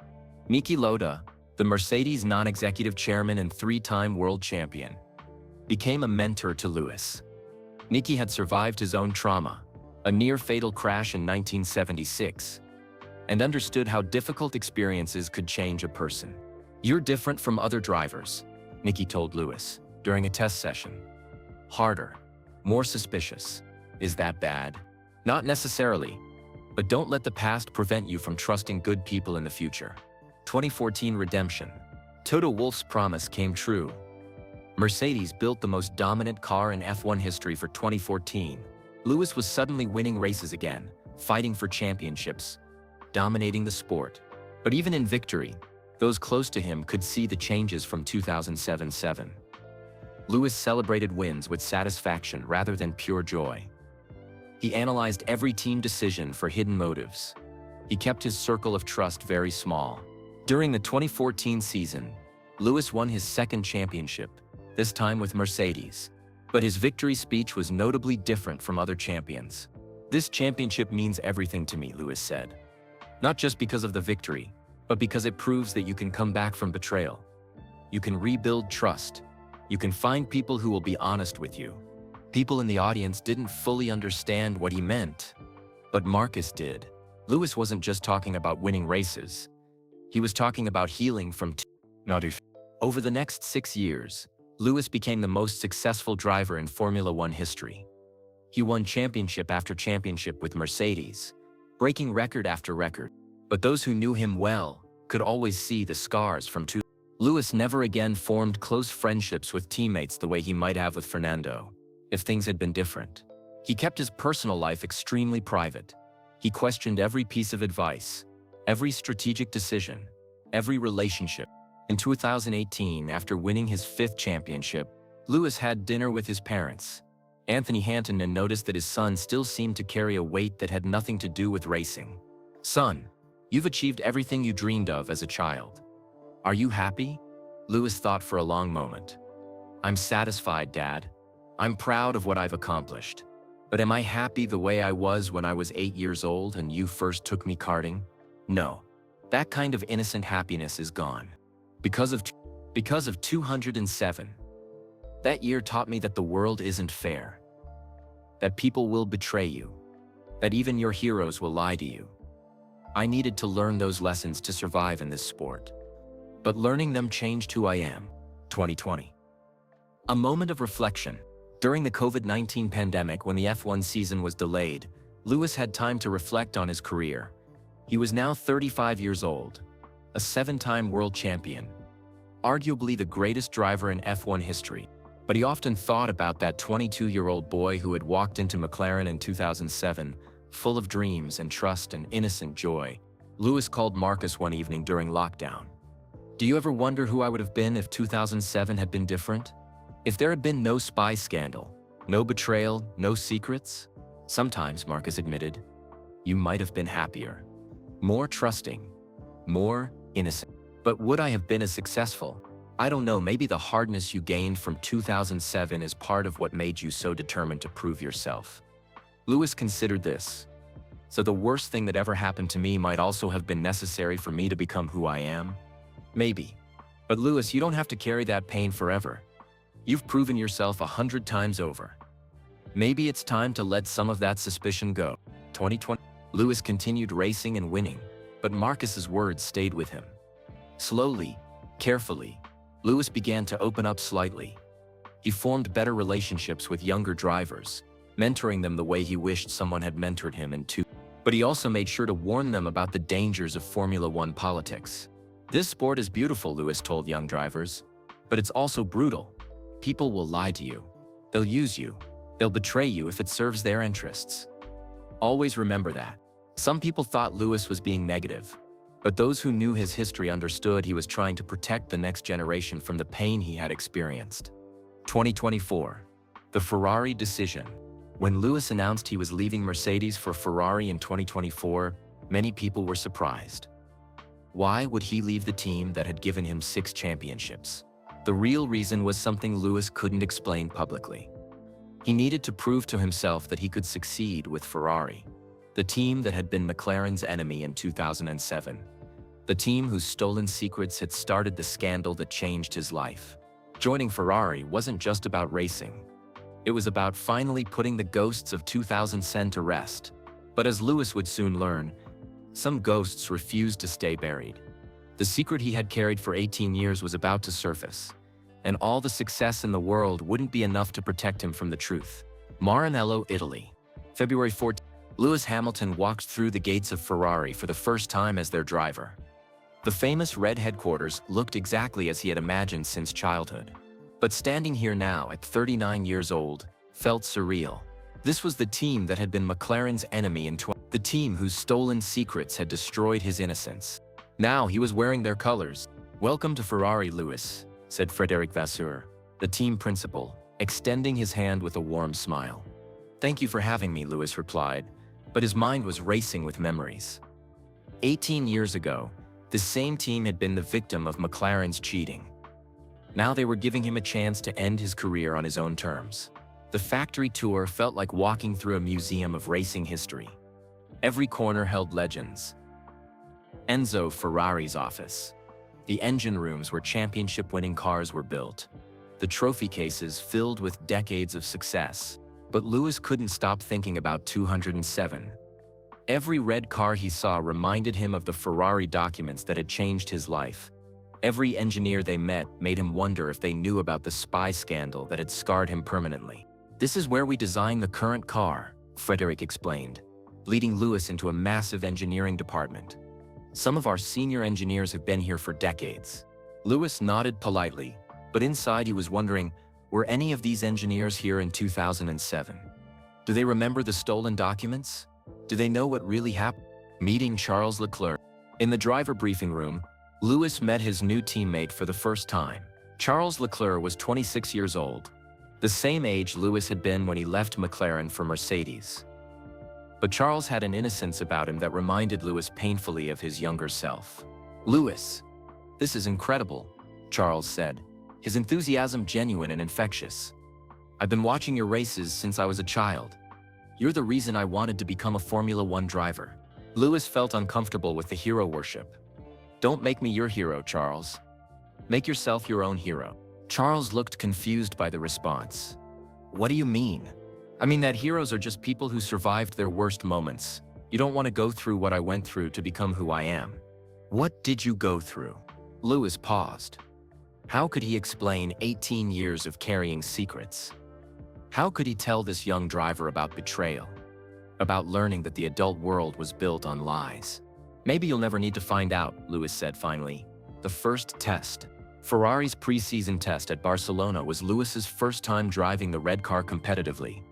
Niki Lauda, the Mercedes non-executive chairman and three-time world champion, became a mentor to Lewis. Niki had survived his own trauma, a near-fatal crash in 1976, and understood how difficult experiences could change a person. "You're different from other drivers," Niki told Lewis during a test session. "Harder, more suspicious. Is that bad? Not necessarily. But don't let the past prevent you from trusting good people in the future." 2014 redemption. Toto Wolff's promise came true. Mercedes built the most dominant car in F1 history for 2014. Lewis was suddenly winning races again, fighting for championships, dominating the sport. But even in victory, those close to him could see the changes from 2007. Lewis celebrated wins with satisfaction rather than pure joy. He analyzed every team decision for hidden motives. He kept his circle of trust very small. During the 2014 season, Lewis won his second championship, this time with Mercedes. But his victory speech was notably different from other champions. "This championship means everything to me," Lewis said. "Not just because of the victory, but because it proves that you can come back from betrayal. You can rebuild trust. You can find people who will be honest with you." People in the audience didn't fully understand what he meant, but Marcus did. Lewis wasn't just talking about winning races. He was talking about healing from Over the next 6 years, Lewis became the most successful driver in Formula One history. He won championship after championship with Mercedes, breaking record after record. But those who knew him well could always see the scars from Lewis never again formed close friendships with teammates the way he might have with Fernando, if things had been different. He kept his personal life extremely private. He questioned every piece of advice, every strategic decision, every relationship. In 2018, after winning his 5th championship, Lewis had dinner with his parents, Anthony Hanton, and noticed that his son still seemed to carry a weight that had nothing to do with racing. "Son, you've achieved everything you dreamed of as a child. Are you happy?" Lewis thought for a long moment. "I'm satisfied, Dad. I'm proud of what I've accomplished. But am I happy the way I was when I was 8 years old and you first took me karting? No. That kind of innocent happiness is gone. Because of 207. That year taught me that the world isn't fair. That people will betray you. That even your heroes will lie to you. I needed to learn those lessons to survive in this sport. But learning them changed who I am." 2020. A moment of reflection. During the COVID-19 pandemic, when the F1 season was delayed, Lewis had time to reflect on his career. He was now 35 years old, a 7-time world champion, arguably the greatest driver in F1 history. But he often thought about that 22-year-old boy who had walked into McLaren in 2007, full of dreams and trust and innocent joy. Lewis called Marcus one evening during lockdown. "Do you ever wonder who I would have been if 2007 had been different? If there had been no spy scandal, no betrayal, no secrets?" "Sometimes," Marcus admitted, "you might have been happier. More trusting, more innocent. But would I have been as successful? I don't know, maybe the hardness you gained from 2007 is part of what made you so determined to prove yourself." Lewis considered this. "So the worst thing that ever happened to me might also have been necessary for me to become who I am? Maybe. But Lewis, you don't have to carry that pain forever. You've proven yourself 100 times over. Maybe it's time to let some of that suspicion go." 2020. Lewis continued racing and winning, but Marcus's words stayed with him. Slowly, carefully, Lewis began to open up slightly. He formed better relationships with younger drivers, mentoring them the way he wished someone had mentored him in But he also made sure to warn them about the dangers of Formula One politics. "This sport is beautiful," Lewis told young drivers, "but it's also brutal. People will lie to you. They'll use you. They'll betray you if it serves their interests. Always remember that." Some people thought Lewis was being negative, But those who knew his history understood he was trying to protect the next generation from the pain he had experienced. 2024. The Ferrari decision. When Lewis announced he was leaving Mercedes for Ferrari in 2024, many people were surprised. Why would he leave the team that had given him 6 championships? The real reason was something Lewis couldn't explain publicly. He needed to prove to himself that he could succeed with Ferrari, the team that had been McLaren's enemy in 2007. The team whose stolen secrets had started the scandal that changed his life. Joining Ferrari wasn't just about racing. It was about finally putting the ghosts of 2010 to rest. But as Lewis would soon learn, some ghosts refused to stay buried. The secret he had carried for 18 years was about to surface, and all the success in the world wouldn't be enough to protect him from the truth. Maranello, Italy. February 14. Lewis Hamilton walked through the gates of Ferrari for the first time as their driver. The famous red headquarters looked exactly as he had imagined since childhood. But standing here now at 39 years old felt surreal. This was the team that had been McLaren's enemy the team whose stolen secrets had destroyed his innocence. Now he was wearing their colors. "Welcome to Ferrari, Lewis," said Frédéric Vasseur, the team principal, extending his hand with a warm smile. "Thank you for having me," Lewis replied, but his mind was racing with memories. 18 years ago, the same team had been the victim of McLaren's cheating. Now they were giving him a chance to end his career on his own terms. The factory tour felt like walking through a museum of racing history. Every corner held legends. Enzo Ferrari's office. The engine rooms where championship-winning cars were built. The trophy cases filled with decades of success. But Lewis couldn't stop thinking about 207. Every red car he saw reminded him of the Ferrari documents that had changed his life. Every engineer they met made him wonder if they knew about the spy scandal that had scarred him permanently. "This is where we design the current car," Frédéric explained, leading Lewis into a massive engineering department. "Some of our senior engineers have been here for decades." Lewis nodded politely, but inside he was wondering, were any of these engineers here in 2007? Do they remember the stolen documents? Do they know what really happened? Meeting Charles Leclerc. In the driver briefing room, Lewis met his new teammate for the first time. Charles Leclerc was 26 years old, the same age Lewis had been when he left McLaren for Mercedes. But Charles had an innocence about him that reminded Lewis painfully of his younger self. "Lewis, this is incredible," Charles said, his enthusiasm genuine and infectious. "I've been watching your races since I was a child. You're the reason I wanted to become a Formula One driver." Lewis felt uncomfortable with the hero worship. "Don't make me your hero, Charles. Make yourself your own hero." Charles looked confused by the response. "What do you mean?" "I mean that heroes are just people who survived their worst moments. You don't want to go through what I went through to become who I am." "What did you go through?" Lewis paused. How could he explain 18 years of carrying secrets? How could he tell this young driver about betrayal? About learning that the adult world was built on lies? "Maybe you'll never need to find out," Lewis said finally. The first test. Ferrari's pre-season test at Barcelona was Lewis's first time driving the red car competitively.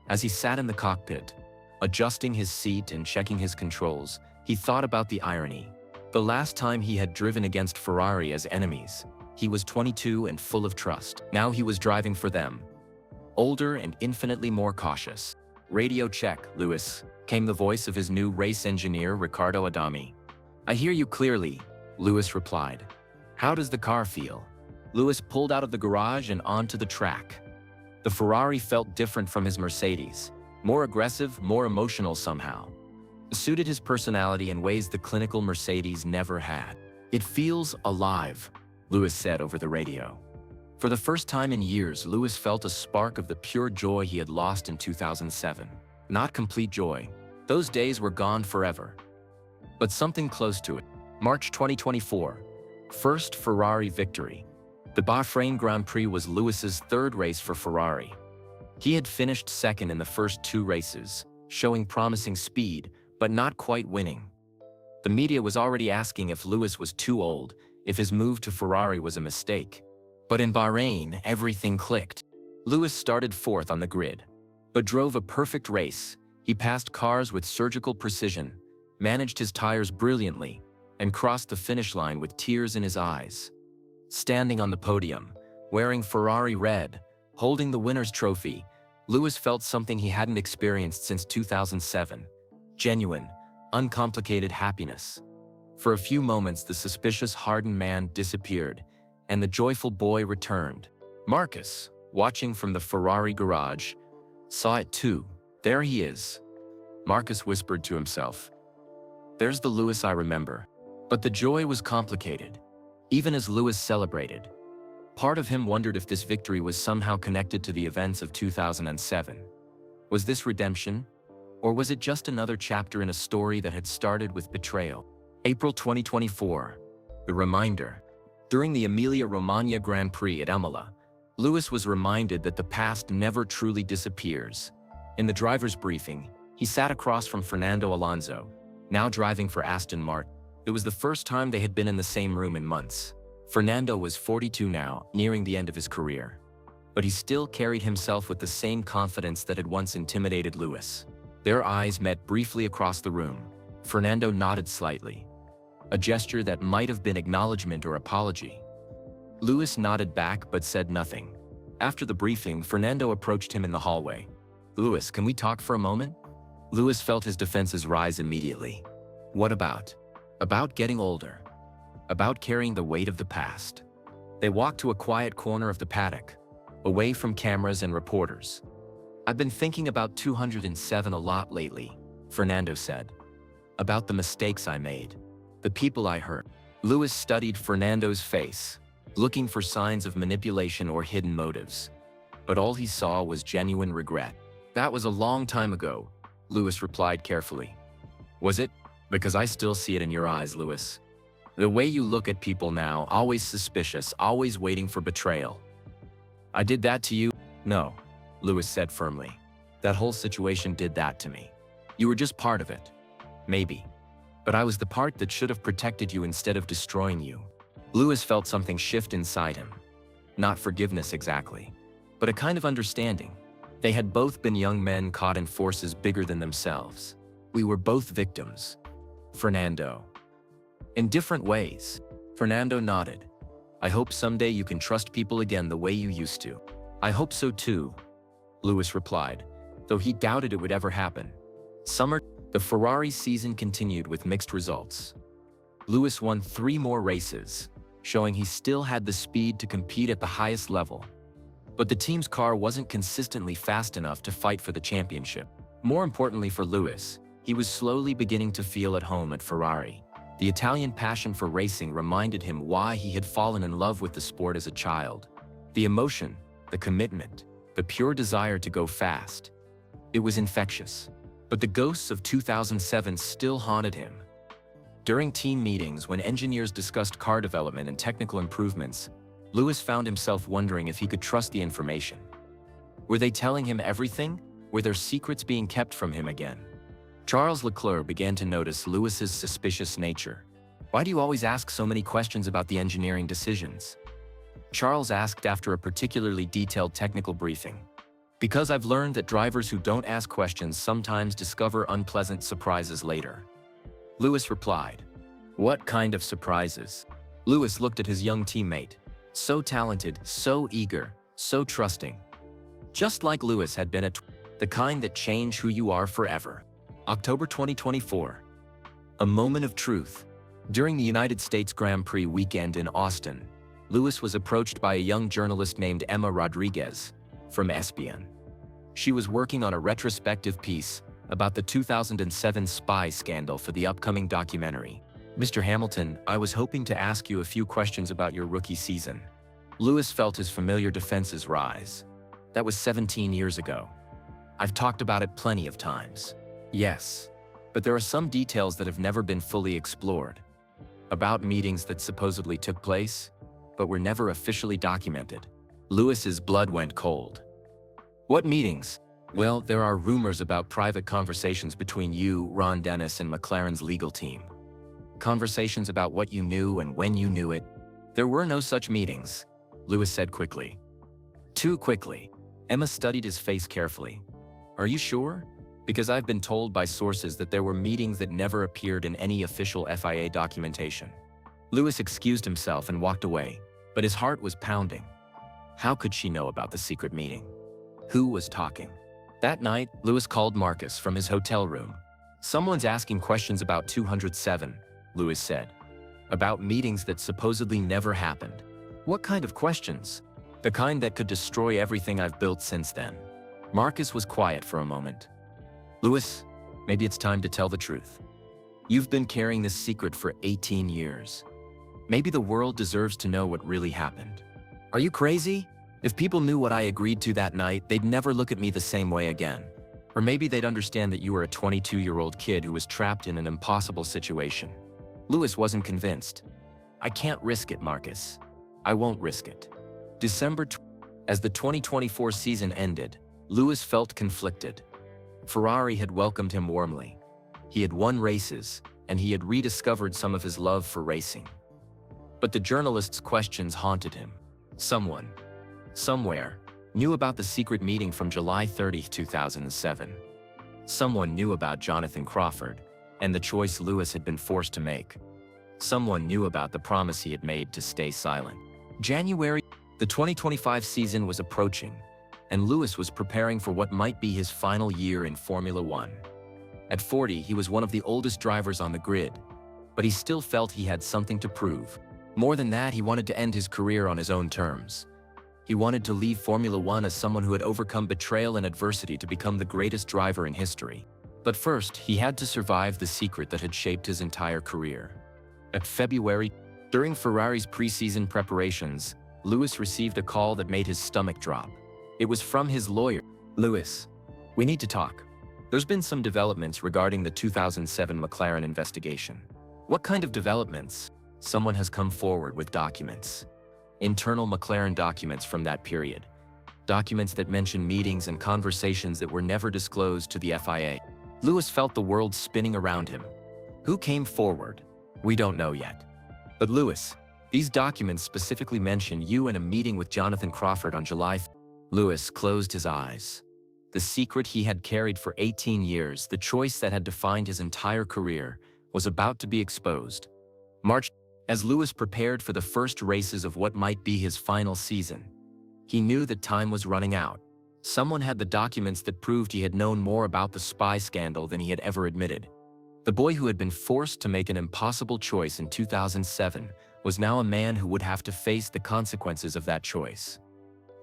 As he sat in the cockpit, adjusting his seat and checking his controls, he thought about the irony. The last time he had driven against Ferrari as enemies, he was 22 and full of trust. Now he was driving for them. Older and infinitely more cautious. "Radio check, Lewis," came the voice of his new race engineer, Riccardo Adami. "I hear you clearly," Lewis replied. "How does the car feel?" Lewis pulled out of the garage and onto the track. The Ferrari felt different from his Mercedes, more aggressive, more emotional somehow. It suited his personality in ways the clinical Mercedes never had. "It feels alive," Lewis said over the radio. For the first time in years, Lewis felt a spark of the pure joy he had lost in 2007. Not complete joy. Those days were gone forever. But something close to it. March 2024. First Ferrari victory. The Bahrain Grand Prix was Lewis's third race for Ferrari. He had finished second in the first 2 races, showing promising speed, but not quite winning. The media was already asking if Lewis was too old, if his move to Ferrari was a mistake. But in Bahrain, everything clicked. Lewis started 4th on the grid, but drove a perfect race. He passed cars with surgical precision, managed his tires brilliantly, and crossed the finish line with tears in his eyes. Standing on the podium, wearing Ferrari red, holding the winner's trophy, Lewis felt something he hadn't experienced since 2007. Genuine, uncomplicated happiness. For a few moments, the suspicious, hardened man disappeared, and the joyful boy returned. Marcus, watching from the Ferrari garage, saw it too. There he is. Marcus whispered to himself. There's the Lewis I remember. But the joy was complicated. Even as Lewis celebrated, part of him wondered if this victory was somehow connected to the events of 2007. Was this redemption? Or was it just another chapter in a story that had started with betrayal? April 2024. The reminder. During the Emilia-Romagna Grand Prix at Imola, Lewis was reminded that the past never truly disappears. In the driver's briefing, he sat across from Fernando Alonso, now driving for Aston Martin. It was the first time they had been in the same room in months. Fernando was 42 now, nearing the end of his career. But he still carried himself with the same confidence that had once intimidated Lewis. Their eyes met briefly across the room. Fernando nodded slightly, a gesture that might have been acknowledgement or apology. Lewis nodded back but said nothing. After the briefing, Fernando approached him in the hallway. Lewis, can we talk for a moment? Lewis felt his defenses rise immediately. What about? About getting older. About carrying the weight of the past. They walked to a quiet corner of the paddock, away from cameras and reporters. I've been thinking about 207 a lot lately, Fernando said. About the mistakes I made. The people I hurt. Lewis studied Fernando's face, looking for signs of manipulation or hidden motives. But all he saw was genuine regret. That was a long time ago, Lewis replied carefully. Was it? Because I still see it in your eyes, Lewis. The way you look at people now, always suspicious, always waiting for betrayal. I did that to you? No, Lewis said firmly. That whole situation did that to me. You were just part of it. Maybe. But I was the part that should have protected you instead of destroying you. Lewis felt something shift inside him. Not forgiveness exactly, but a kind of understanding. They had both been young men caught in forces bigger than themselves. We were both victims. Fernando. In different ways. Fernando nodded. I hope someday you can trust people again the way you used to. I hope so too, Lewis replied, though he doubted it would ever happen. The Ferrari season continued with mixed results. Lewis won 3 more races, showing he still had the speed to compete at the highest level. But the team's car wasn't consistently fast enough to fight for the championship. More importantly for Lewis, he was slowly beginning to feel at home at Ferrari. The Italian passion for racing reminded him why he had fallen in love with the sport as a child. The emotion, the commitment, the pure desire to go fast. It was infectious. But the ghosts of 2007 still haunted him. During team meetings, when engineers discussed car development and technical improvements, Lewis found himself wondering if he could trust the information. Were they telling him everything? Were their secrets being kept from him again? Charles Leclerc began to notice Lewis's suspicious nature. Why do you always ask so many questions about the engineering decisions? Charles asked after a particularly detailed technical briefing. Because I've learned that drivers who don't ask questions sometimes discover unpleasant surprises later. Lewis replied. What kind of surprises? Lewis looked at his young teammate. So talented, so eager, so trusting. Just like Lewis had been the kind that change who you are forever. October 2024. A moment of truth. During the United States Grand Prix weekend in Austin, Lewis was approached by a young journalist named Emma Rodriguez from ESPN. She was working on a retrospective piece about the 2007 spy scandal for the upcoming documentary. Mr. Hamilton, I was hoping to ask you a few questions about your rookie season. Lewis felt his familiar defenses rise. That was 17 years ago. I've talked about it plenty of times. Yes, but there are some details that have never been fully explored. About meetings that supposedly took place, but were never officially documented. Lewis's blood went cold. What meetings? Well, there are rumors about private conversations between you, Ron Dennis, and McLaren's legal team. Conversations about what you knew and when you knew it. There were no such meetings, Lewis said quickly. Too quickly. Emma studied his face carefully. Are you sure? Because I've been told by sources that there were meetings that never appeared in any official FIA documentation. Lewis excused himself and walked away, but his heart was pounding. How could she know about the secret meeting? Who was talking? That night, Lewis called Marcus from his hotel room. "Someone's asking questions about 207, Lewis said. "About meetings that supposedly never happened." "What kind of questions?" "The kind that could destroy everything I've built since then." Marcus was quiet for a moment. "Lewis, maybe it's time to tell the truth. You've been carrying this secret for 18 years. Maybe the world deserves to know what really happened." "Are you crazy? If people knew what I agreed to that night, they'd never look at me the same way again. Or maybe they'd understand that you were a 22-year-old kid who was trapped in an impossible situation." Lewis wasn't convinced. "I can't risk it, Marcus. I won't risk it." As the 2024 season ended, Lewis felt conflicted. Ferrari had welcomed him warmly. He had won races, and he had rediscovered some of his love for racing. But the journalists' questions haunted him. Someone, somewhere, knew about the secret meeting from July 30, 2007. Someone knew about Jonathan Crawford, and the choice Lewis had been forced to make. Someone knew about the promise he had made to stay silent. January, the 2025 season was approaching, and Lewis was preparing for what might be his final year in Formula One. At 40, he was one of the oldest drivers on the grid, but he still felt he had something to prove. More than that, he wanted to end his career on his own terms. He wanted to leave Formula One as someone who had overcome betrayal and adversity to become the greatest driver in history. But first, he had to survive the secret that had shaped his entire career. At February, during Ferrari's preseason preparations, Lewis received a call that made his stomach drop. It was from his lawyer. "Lewis, we need to talk. There's been some developments regarding the 2007 McLaren investigation." "What kind of developments?" "Someone has come forward with documents. Internal McLaren documents from that period. Documents that mention meetings and conversations that were never disclosed to the FIA." Lewis felt the world spinning around him. "Who came forward?" "We don't know yet." "But Lewis, these documents specifically mention you in a meeting with Jonathan Crawford on July 5th. Lewis closed his eyes. The secret he had carried for 18 years, the choice that had defined his entire career, was about to be exposed. March. As Lewis prepared for the first races of what might be his final season, he knew that time was running out. Someone had the documents that proved he had known more about the spy scandal than he had ever admitted. The boy who had been forced to make an impossible choice in 2007 was now a man who would have to face the consequences of that choice.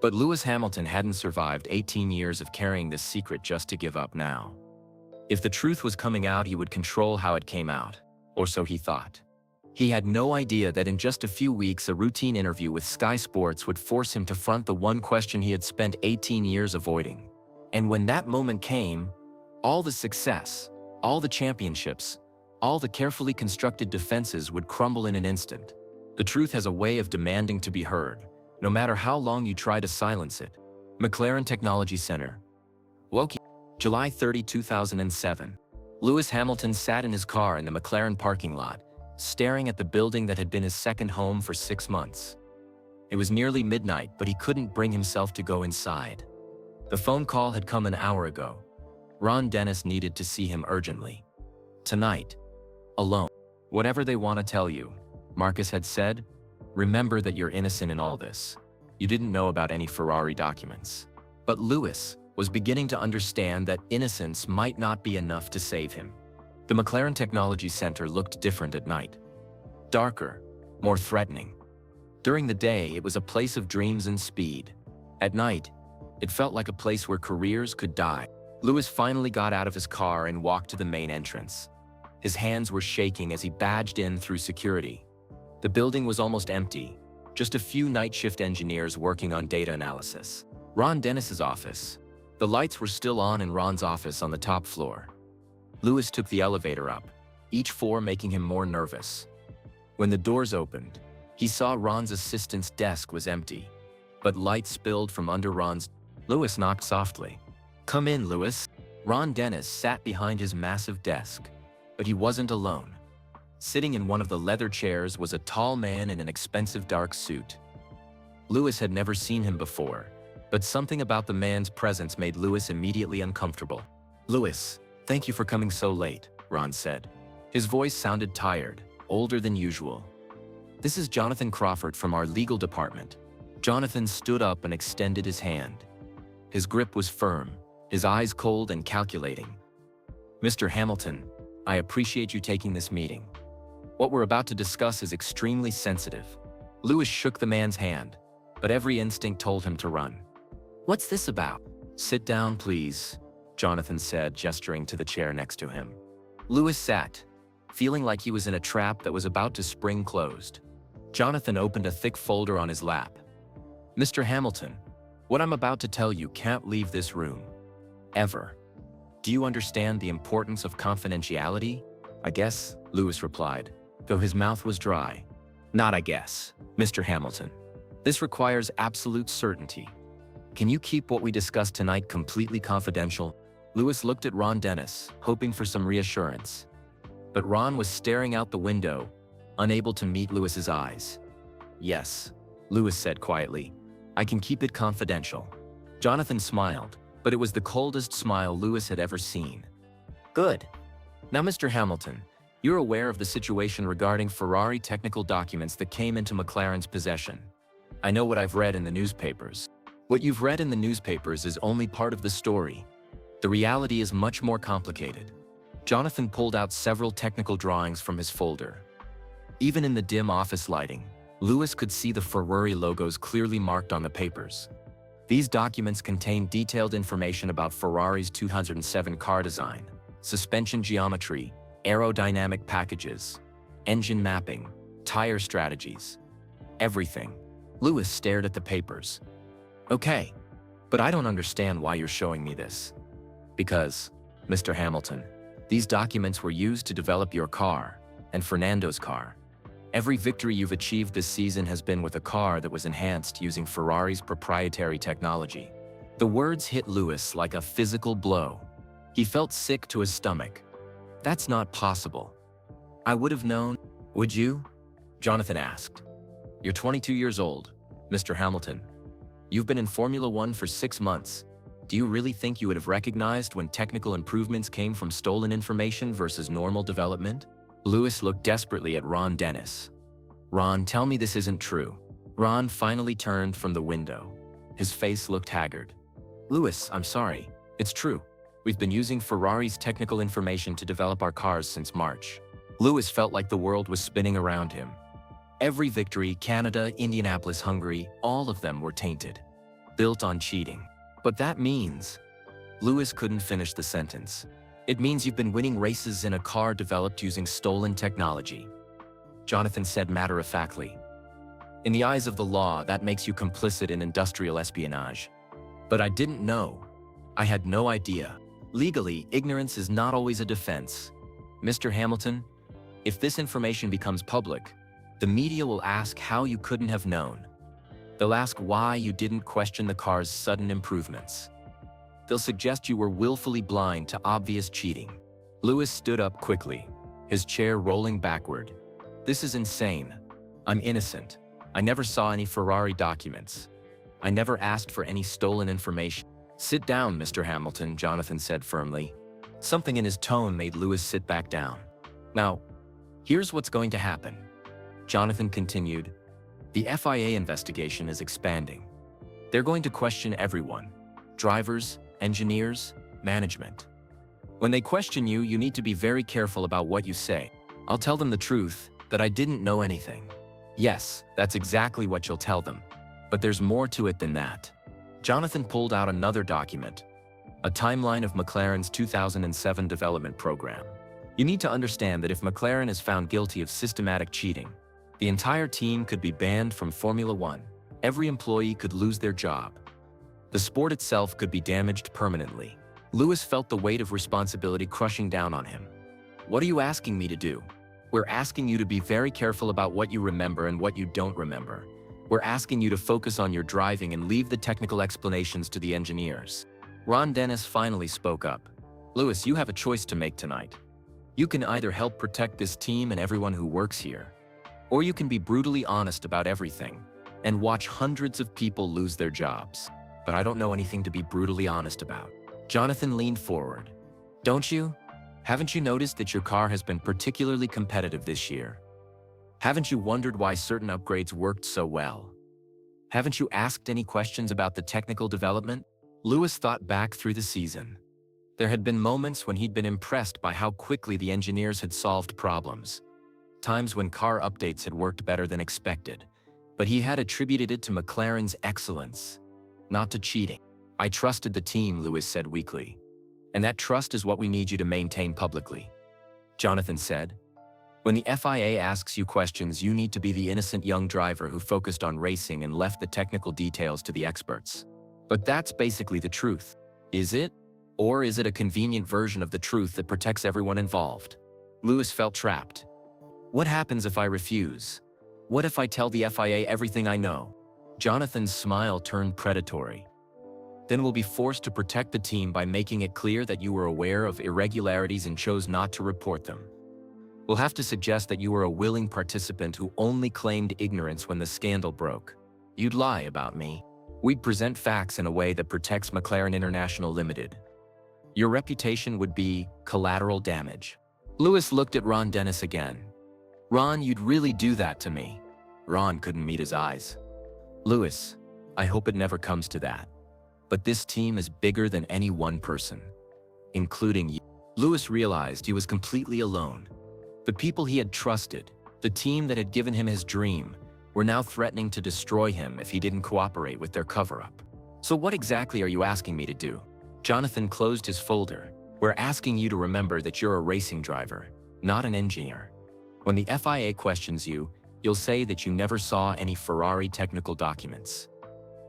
But Lewis Hamilton hadn't survived 18 years of carrying this secret just to give up now. If the truth was coming out, he would control how it came out, or so he thought. He had no idea that in just a few weeks, a routine interview with Sky Sports would force him to front the one question he had spent 18 years avoiding. And when that moment came, all the success, all the championships, all the carefully constructed defenses would crumble in an instant. The truth has a way of demanding to be heard, no matter how long you try to silence it. McLaren Technology Center. Woking, July 30, 2007. Lewis Hamilton sat in his car in the McLaren parking lot, staring at the building that had been his second home for 6 months. It was nearly midnight, but he couldn't bring himself to go inside. The phone call had come an hour ago. Ron Dennis needed to see him urgently. Tonight. Alone. "Whatever they want to tell you," Marcus had said, "remember that you're innocent in all this. You didn't know about any Ferrari documents." But Lewis was beginning to understand that innocence might not be enough to save him. The McLaren Technology Center looked different at night. Darker, more threatening. During the day, it was a place of dreams and speed. At night, it felt like a place where careers could die. Lewis finally got out of his car and walked to the main entrance. His hands were shaking as he badged in through security. The building was almost empty, just a few night shift engineers working on data analysis. Ron Dennis's office. The lights were still on in Ron's office on the top floor. Lewis took the elevator up, each floor making him more nervous. When the doors opened, he saw Ron's assistant's desk was empty, but light spilled from under Ron's. Lewis knocked softly. "Come in, Lewis." Ron Dennis sat behind his massive desk, but he wasn't alone. Sitting in one of the leather chairs was a tall man in an expensive dark suit. Lewis had never seen him before, but something about the man's presence made Lewis immediately uncomfortable. Lewis, thank you for coming so late, Ron said. His voice sounded tired, older than usual. This is Jonathan Crawford from our legal department. Jonathan stood up and extended his hand. His grip was firm, his eyes cold and calculating. Mr. Hamilton, I appreciate you taking this meeting. What we're about to discuss is extremely sensitive. Lewis shook the man's hand, but every instinct told him to run. What's this about? Sit down, please, Jonathan said, gesturing to the chair next to him. Lewis sat, feeling like he was in a trap that was about to spring closed. Jonathan opened a thick folder on his lap. Mr. Hamilton, what I'm about to tell you can't leave this room. Ever. Do you understand the importance of confidentiality? I guess, Lewis replied, though his mouth was dry. Not I guess, Mr. Hamilton. This requires absolute certainty. Can you keep what we discussed tonight completely confidential? Lewis looked at Ron Dennis, hoping for some reassurance. But Ron was staring out the window, unable to meet Lewis's eyes. Yes, Lewis said quietly. I can keep it confidential. Jonathan smiled, but it was the coldest smile Lewis had ever seen. Good. Now, Mr. Hamilton, you're aware of the situation regarding Ferrari technical documents that came into McLaren's possession. I know what I've read in the newspapers. What you've read in the newspapers is only part of the story. The reality is much more complicated. Jonathan pulled out several technical drawings from his folder. Even in the dim office lighting, Lewis could see the Ferrari logos clearly marked on the papers. These documents contain detailed information about Ferrari's 2007 car design, suspension geometry, aerodynamic packages, engine mapping, tire strategies. Everything. Lewis stared at the papers. Okay, but I don't understand why you're showing me this. Because, Mr. Hamilton, these documents were used to develop your car and Fernando's car. Every victory you've achieved this season has been with a car that was enhanced using Ferrari's proprietary technology. The words hit Lewis like a physical blow. He felt sick to his stomach. That's not possible. I would have known. Would you? Jonathan asked. You're 22 years old, Mr. Hamilton. You've been in Formula One for 6 months. Do you really think you would have recognized when technical improvements came from stolen information versus normal development? Lewis looked desperately at Ron Dennis. Ron, tell me this isn't true. Ron finally turned from the window. His face looked haggard. Lewis, I'm sorry. It's true. We've been using Ferrari's technical information to develop our cars since March. Lewis felt like the world was spinning around him. Every victory, Canada, Indianapolis, Hungary, all of them were tainted. Built on cheating. But that means… Lewis couldn't finish the sentence. It means you've been winning races in a car developed using stolen technology. Jonathan said matter-of-factly. In the eyes of the law, that makes you complicit in industrial espionage. But I didn't know. I had no idea. Legally, ignorance is not always a defense. Mr. Hamilton, if this information becomes public, the media will ask how you couldn't have known. They'll ask why you didn't question the car's sudden improvements. They'll suggest you were willfully blind to obvious cheating. Lewis stood up quickly, his chair rolling backward. This is insane. I'm innocent. I never saw any Ferrari documents. I never asked for any stolen information. Sit down, Mr. Hamilton, Jonathan said firmly. Something in his tone made Lewis sit back down. Now, here's what's going to happen. Jonathan continued. The FIA investigation is expanding. They're going to question everyone. Drivers, engineers, management. When they question you, you need to be very careful about what you say. I'll tell them the truth, that I didn't know anything. Yes, that's exactly what you'll tell them. But there's more to it than that. Jonathan pulled out another document, a timeline of McLaren's 2007 development program. You need to understand that if McLaren is found guilty of systematic cheating, the entire team could be banned from Formula One. Every employee could lose their job. The sport itself could be damaged permanently. Lewis felt the weight of responsibility crushing down on him. What are you asking me to do? We're asking you to be very careful about what you remember and what you don't remember. We're asking you to focus on your driving and leave the technical explanations to the engineers. Ron Dennis finally spoke up. Lewis, you have a choice to make tonight. You can either help protect this team and everyone who works here, or you can be brutally honest about everything and watch hundreds of people lose their jobs. But I don't know anything to be brutally honest about. Jonathan leaned forward, Don't you? Haven't you noticed that your car has been particularly competitive this year? Haven't you wondered why certain upgrades worked so well? Haven't you asked any questions about the technical development? Lewis thought back through the season. There had been moments when he'd been impressed by how quickly the engineers had solved problems. Times when car updates had worked better than expected. But he had attributed it to McLaren's excellence, not to cheating. I trusted the team, Lewis said weakly. And that trust is what we need you to maintain publicly, Jonathan said. When the FIA asks you questions, you need to be the innocent young driver who focused on racing and left the technical details to the experts. But that's basically the truth. Is it? Or is it a convenient version of the truth that protects everyone involved? Lewis felt trapped. What happens if I refuse? What if I tell the FIA everything I know? Jonathan's smile turned predatory. Then we'll be forced to protect the team by making it clear that you were aware of irregularities and chose not to report them. We'll have to suggest that you were a willing participant who only claimed ignorance when the scandal broke. You'd lie about me. We'd present facts in a way that protects McLaren International Limited. Your reputation would be collateral damage. Lewis looked at Ron Dennis again. Ron, you'd really do that to me. Ron couldn't meet his eyes. Lewis, I hope it never comes to that. But this team is bigger than any one person, including you. Lewis realized he was completely alone. The people he had trusted, the team that had given him his dream, were now threatening to destroy him if he didn't cooperate with their cover-up. So what exactly are you asking me to do? Jonathan closed his folder. We're asking you to remember that you're a racing driver, not an engineer. When the FIA questions you, you'll say that you never saw any Ferrari technical documents.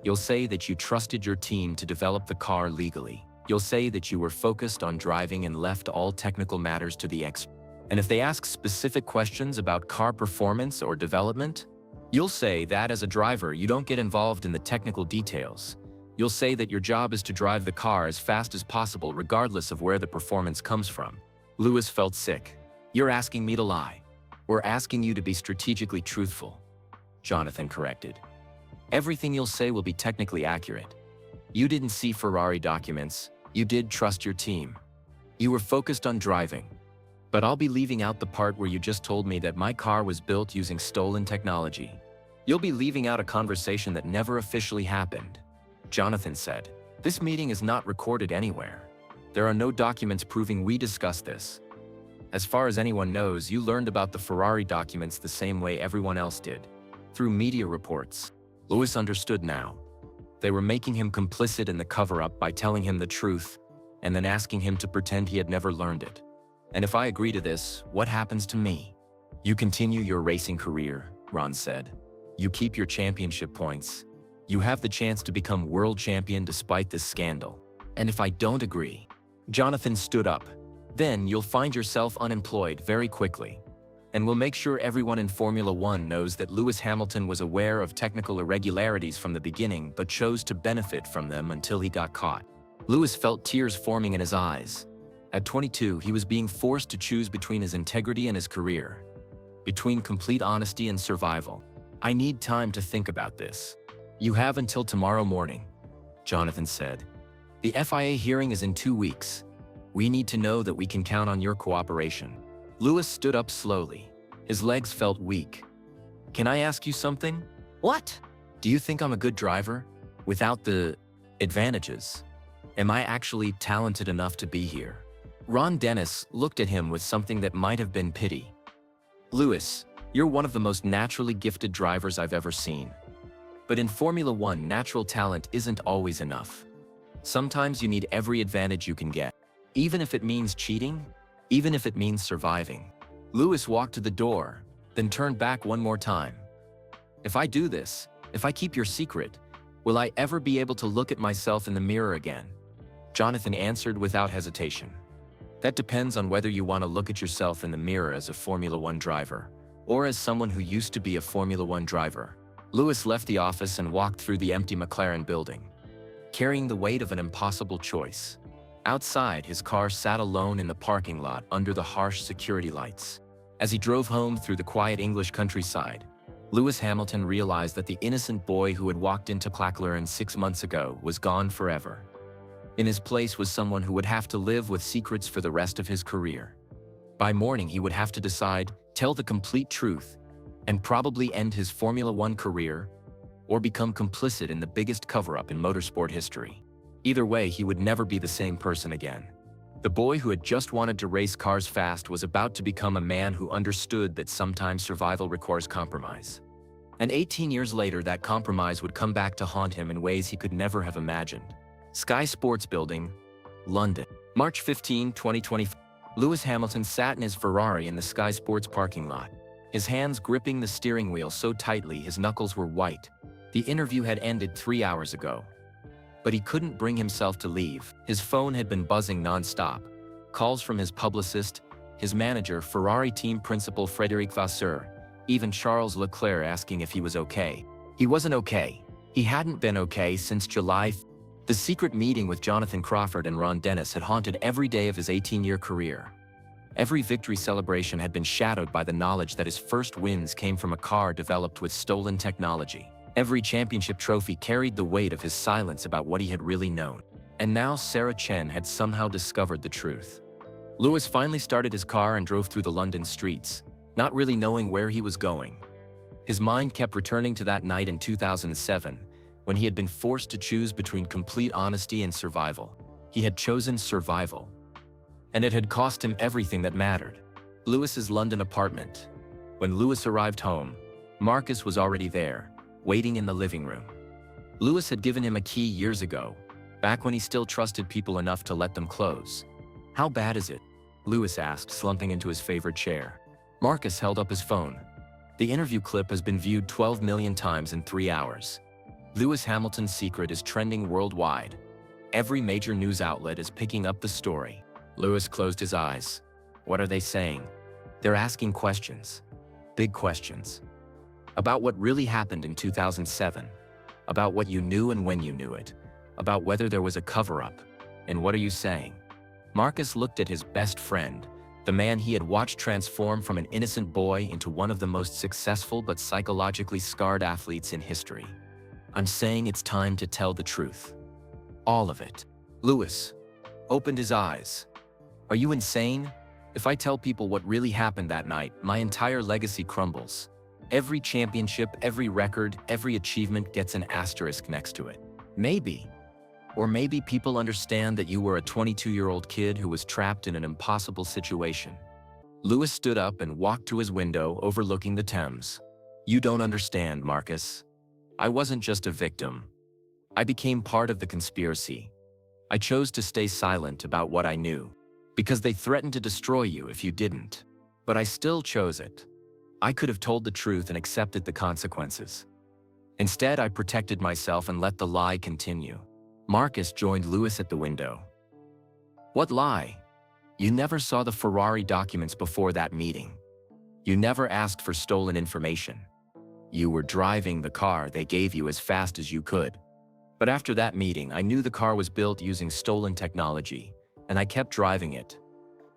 You'll say that you trusted your team to develop the car legally. You'll say that you were focused on driving and left all technical matters to the experts. And if they ask specific questions about car performance or development, you'll say that as a driver you don't get involved in the technical details. You'll say that your job is to drive the car as fast as possible regardless of where the performance comes from. Lewis felt sick. You're asking me to lie. We're asking you to be strategically truthful, Jonathan corrected. Everything you'll say will be technically accurate. You didn't see Ferrari documents. You did trust your team. You were focused on driving. But I'll be leaving out the part where you just told me that my car was built using stolen technology. You'll be leaving out a conversation that never officially happened, Jonathan said. This meeting is not recorded anywhere. There are no documents proving we discussed this. As far as anyone knows, you learned about the Ferrari documents the same way everyone else did, through media reports. Lewis understood now. They were making him complicit in the cover-up by telling him the truth and then asking him to pretend he had never learned it. And if I agree to this, what happens to me? You continue your racing career, Ron said. You keep your championship points. You have the chance to become world champion despite this scandal. And if I don't agree, Jonathan stood up. Then you'll find yourself unemployed very quickly. And we'll make sure everyone in Formula One knows that Lewis Hamilton was aware of technical irregularities from the beginning but chose to benefit from them until he got caught. Lewis felt tears forming in his eyes. At 22, he was being forced to choose between his integrity and his career, between complete honesty and survival. I need time to think about this. You have until tomorrow morning, Jonathan said. The FIA hearing is in 2 weeks. We need to know that we can count on your cooperation. Lewis stood up slowly. His legs felt weak. Can I ask you something? What? Do you think I'm a good driver? Without the advantages? Am I actually talented enough to be here? Ron Dennis looked at him with something that might have been pity. Lewis, you're one of the most naturally gifted drivers I've ever seen. But in Formula One, natural talent isn't always enough. Sometimes you need every advantage you can get, even if it means cheating, even if it means surviving. Lewis walked to the door, then turned back one more time. If I do this, if I keep your secret, will I ever be able to look at myself in the mirror again? Jonathan answered without hesitation. That depends on whether you want to look at yourself in the mirror as a Formula One driver, or as someone who used to be a Formula One driver. Lewis left the office and walked through the empty McLaren building, carrying the weight of an impossible choice. Outside, his car sat alone in the parking lot under the harsh security lights. As he drove home through the quiet English countryside, Lewis Hamilton realized that the innocent boy who had walked into McLaren 6 months ago was gone forever. In his place was someone who would have to live with secrets for the rest of his career. By morning, he would have to decide, tell the complete truth, and probably end his Formula One career, or become complicit in the biggest cover-up in motorsport history. Either way, he would never be the same person again. The boy who had just wanted to race cars fast was about to become a man who understood that sometimes survival requires compromise. And 18 years later, that compromise would come back to haunt him in ways he could never have imagined. Sky Sports Building, London. March 15, 2025. Lewis Hamilton sat in his Ferrari in the Sky Sports parking lot, his hands gripping the steering wheel so tightly his knuckles were white. The interview had ended 3 hours ago. But he couldn't bring himself to leave. His phone had been buzzing non-stop. Calls from his publicist, his manager, Ferrari team principal Frédéric Vasseur, even Charles Leclerc asking if he was okay. He wasn't okay. He hadn't been okay since July. The secret meeting with Jonathan Crawford and Ron Dennis had haunted every day of his 18-year career. Every victory celebration had been shadowed by the knowledge that his first wins came from a car developed with stolen technology. Every championship trophy carried the weight of his silence about what he had really known. And now Sarah Chen had somehow discovered the truth. Lewis finally started his car and drove through the London streets, not really knowing where he was going. His mind kept returning to that night in 2007, when he had been forced to choose between complete honesty and survival. He had chosen survival. And it had cost him everything that mattered. Lewis's London apartment. When Lewis arrived home, Marcus was already there, waiting in the living room. Lewis had given him a key years ago, back when he still trusted people enough to let them close. "How bad is it?" Lewis asked, slumping into his favorite chair. Marcus held up his phone. The interview clip has been viewed 12 million times in 3 hours. Lewis Hamilton's secret is trending worldwide. Every major news outlet is picking up the story. Lewis closed his eyes. What are they saying? They're asking questions. Big questions. About what really happened in 2007. About what you knew and when you knew it. About whether there was a cover-up. And what are you saying? Marcus looked at his best friend, the man he had watched transform from an innocent boy into one of the most successful but psychologically scarred athletes in history. "I'm saying it's time to tell the truth. All of it." Lewis opened his eyes. "Are you insane? If I tell people what really happened that night, my entire legacy crumbles. Every championship, every record, every achievement gets an asterisk next to it. Maybe. Or maybe people understand that you were a 22-year-old kid who was trapped in an impossible situation." Lewis stood up and walked to his window overlooking the Thames. "You don't understand, Marcus. I wasn't just a victim. I became part of the conspiracy. I chose to stay silent about what I knew, because they threatened to destroy you if you didn't. But I still chose it. I could have told the truth and accepted the consequences. Instead, I protected myself and let the lie continue." Marcus joined Lewis at the window. "What lie? You never saw the Ferrari documents before that meeting. You never asked for stolen information. You were driving the car they gave you as fast as you could. But after that meeting, I knew the car was built using stolen technology, and I kept driving it.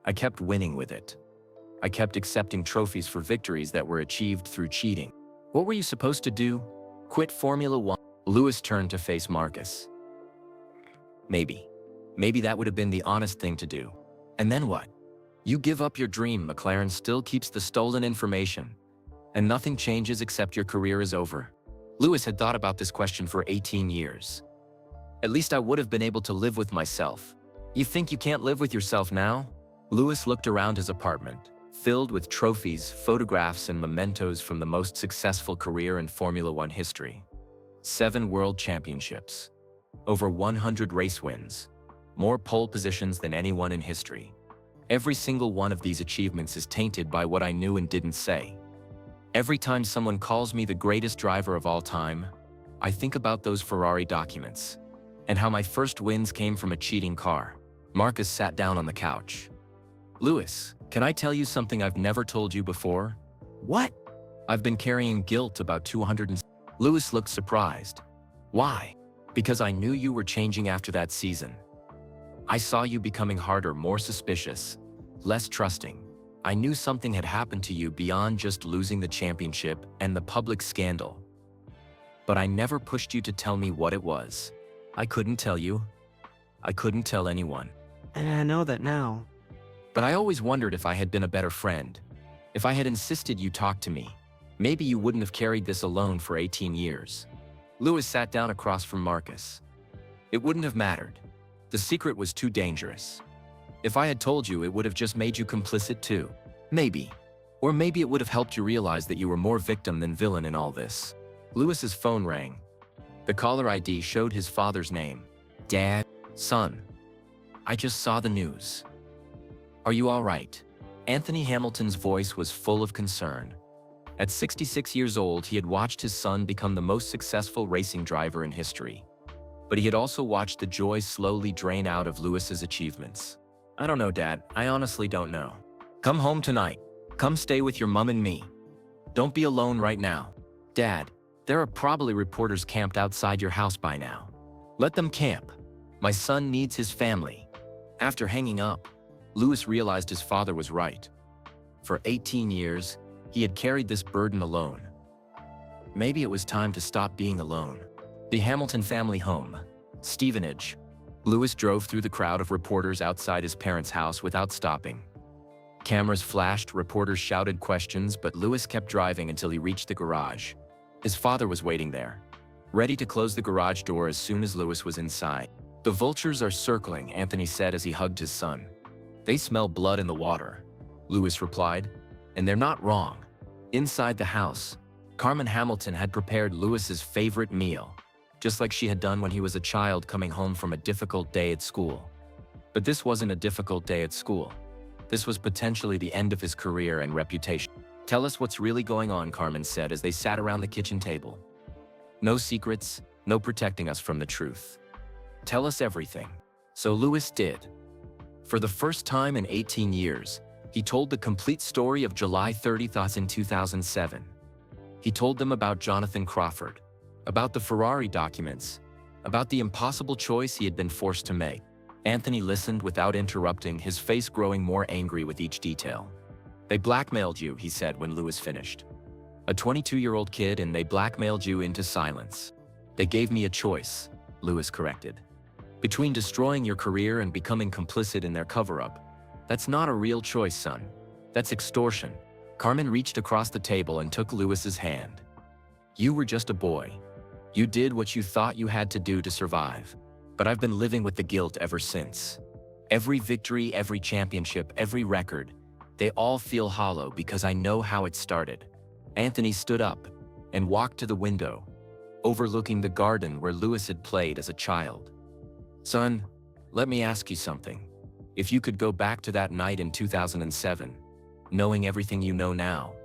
I kept winning with it. I kept accepting trophies for victories that were achieved through cheating. What were you supposed to do? Quit Formula One?" Lewis turned to face Marcus. Maybe. Maybe that would have been the honest thing to do. And then what? You give up your dream, McLaren still keeps the stolen information. And nothing changes except your career is over. Lewis had thought about this question for 18 years. "At least I would have been able to live with myself." "You think you can't live with yourself now?" Lewis looked around his apartment, filled with trophies, photographs, and mementos from the most successful career in Formula One history. 7 world championships. Over 100 race wins. More pole positions than anyone in history. Every single one of these achievements is tainted by what I knew and didn't say. Every time someone calls me the greatest driver of all time, I think about those Ferrari documents, and how my first wins came from a cheating car. Marcus sat down on the couch. "Lewis, can I tell you something I've never told you before?" "What?" "I've been carrying guilt about 200 and..." Lewis looked surprised. "Why?" "Because I knew you were changing after that season. I saw you becoming harder, more suspicious, less trusting. I knew something had happened to you beyond just losing the championship and the public scandal. But I never pushed you to tell me what it was. I couldn't tell you. I couldn't tell anyone. And I know that now. But I always wondered if I had been a better friend. If I had insisted you talk to me, maybe you wouldn't have carried this alone for 18 years. Lewis sat down across from Marcus. It wouldn't have mattered. The secret was too dangerous. If I had told you, it would have just made you complicit too. Maybe. Or maybe it would have helped you realize that you were more victim than villain in all this. Lewis's phone rang. The caller ID showed his father's name. Dad, son. I just saw the news. Are you all right? Anthony Hamilton's voice was full of concern. At 66 years old, he had watched his son become the most successful racing driver in history. But he had also watched the joy slowly drain out of Lewis's achievements. I don't know, Dad. I honestly don't know. Come home tonight. Come stay with your mom and me. Don't be alone right now. Dad, there are probably reporters camped outside your house by now. Let them camp. My son needs his family. After hanging up, Lewis realized his father was right. For 18 years, he had carried this burden alone. Maybe it was time to stop being alone. The Hamilton family home, Stevenage. Lewis drove through the crowd of reporters outside his parents' house without stopping. Cameras flashed, reporters shouted questions, but Lewis kept driving until he reached the garage. His father was waiting there, ready to close the garage door as soon as Lewis was inside. The vultures are circling, Anthony said as he hugged his son. They smell blood in the water, Lewis replied, and they're not wrong. Inside the house, Carmen Hamilton had prepared Lewis's favorite meal, just like she had done when he was a child coming home from a difficult day at school. But this wasn't a difficult day at school. This was potentially the end of his career and reputation. Tell us what's really going on, Carmen said as they sat around the kitchen table. No secrets, no protecting us from the truth. Tell us everything. So Lewis did. For the first time in 18 years, he told the complete story of July 30th in 2007. He told them about Jonathan Crawford, about the Ferrari documents, about the impossible choice he had been forced to make. Anthony listened without interrupting, his face growing more angry with each detail. They blackmailed you, he said when Lewis finished. A 22-year-old kid, and they blackmailed you into silence. They gave me a choice, Lewis corrected. Between destroying your career and becoming complicit in their cover-up. That's not a real choice, son. That's extortion. Carmen reached across the table and took Lewis's hand. You were just a boy. You did what you thought you had to do to survive. But I've been living with the guilt ever since. Every victory, every championship, every record, they all feel hollow because I know how it started. Anthony stood up and walked to the window, overlooking the garden where Lewis had played as a child. Son, let me ask you something. If you could go back to that night in 2007, knowing everything you know now,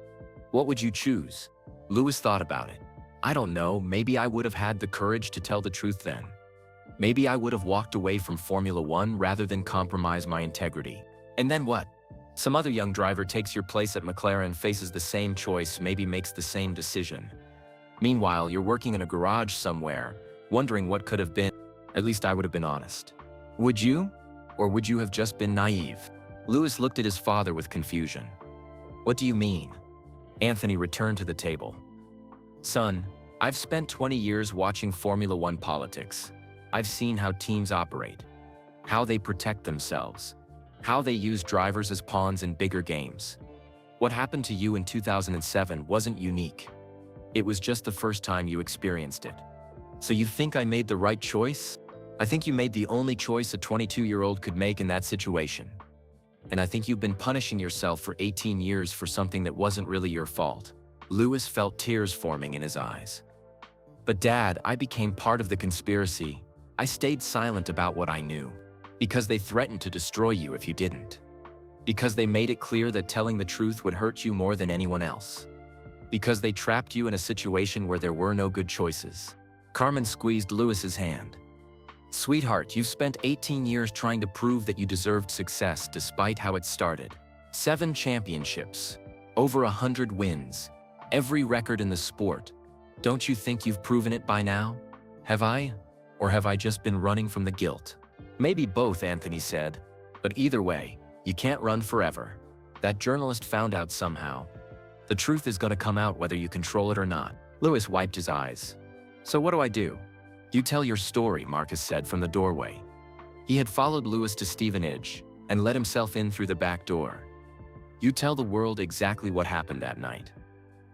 what would you choose? Lewis thought about it. I don't know, maybe I would have had the courage to tell the truth then. Maybe I would have walked away from Formula One rather than compromise my integrity. And then what? Some other young driver takes your place at McLaren, faces the same choice, maybe makes the same decision. Meanwhile, you're working in a garage somewhere, wondering what could have been. At least I would have been honest. Would you? Or would you have just been naive? Lewis looked at his father with confusion. What do you mean? Anthony returned to the table. Son, I've spent 20 years watching Formula One politics. I've seen how teams operate, how they protect themselves, how they use drivers as pawns in bigger games. What happened to you in 2007 wasn't unique. It was just the first time you experienced it. So you think I made the right choice? I think you made the only choice a 22-year-old could make in that situation. And I think you've been punishing yourself for 18 years for something that wasn't really your fault. Lewis felt tears forming in his eyes. But Dad, I became part of the conspiracy. I stayed silent about what I knew. Because they threatened to destroy you if you didn't. Because they made it clear that telling the truth would hurt you more than anyone else. Because they trapped you in a situation where there were no good choices. Carmen squeezed Lewis's hand. Sweetheart, you've spent 18 years trying to prove that you deserved success despite how it started. 7 championships, over 100 wins, every record in the sport. Don't you think you've proven it by now? Have I? Or have I just been running from the guilt? Maybe both, Anthony said. But either way, you can't run forever. That journalist found out somehow. The truth is gonna come out whether you control it or not. Lewis wiped his eyes. So what do I do? You tell your story, Marcus said from the doorway. He had followed Lewis to Stevenage and let himself in through the back door. You tell the world exactly what happened that night.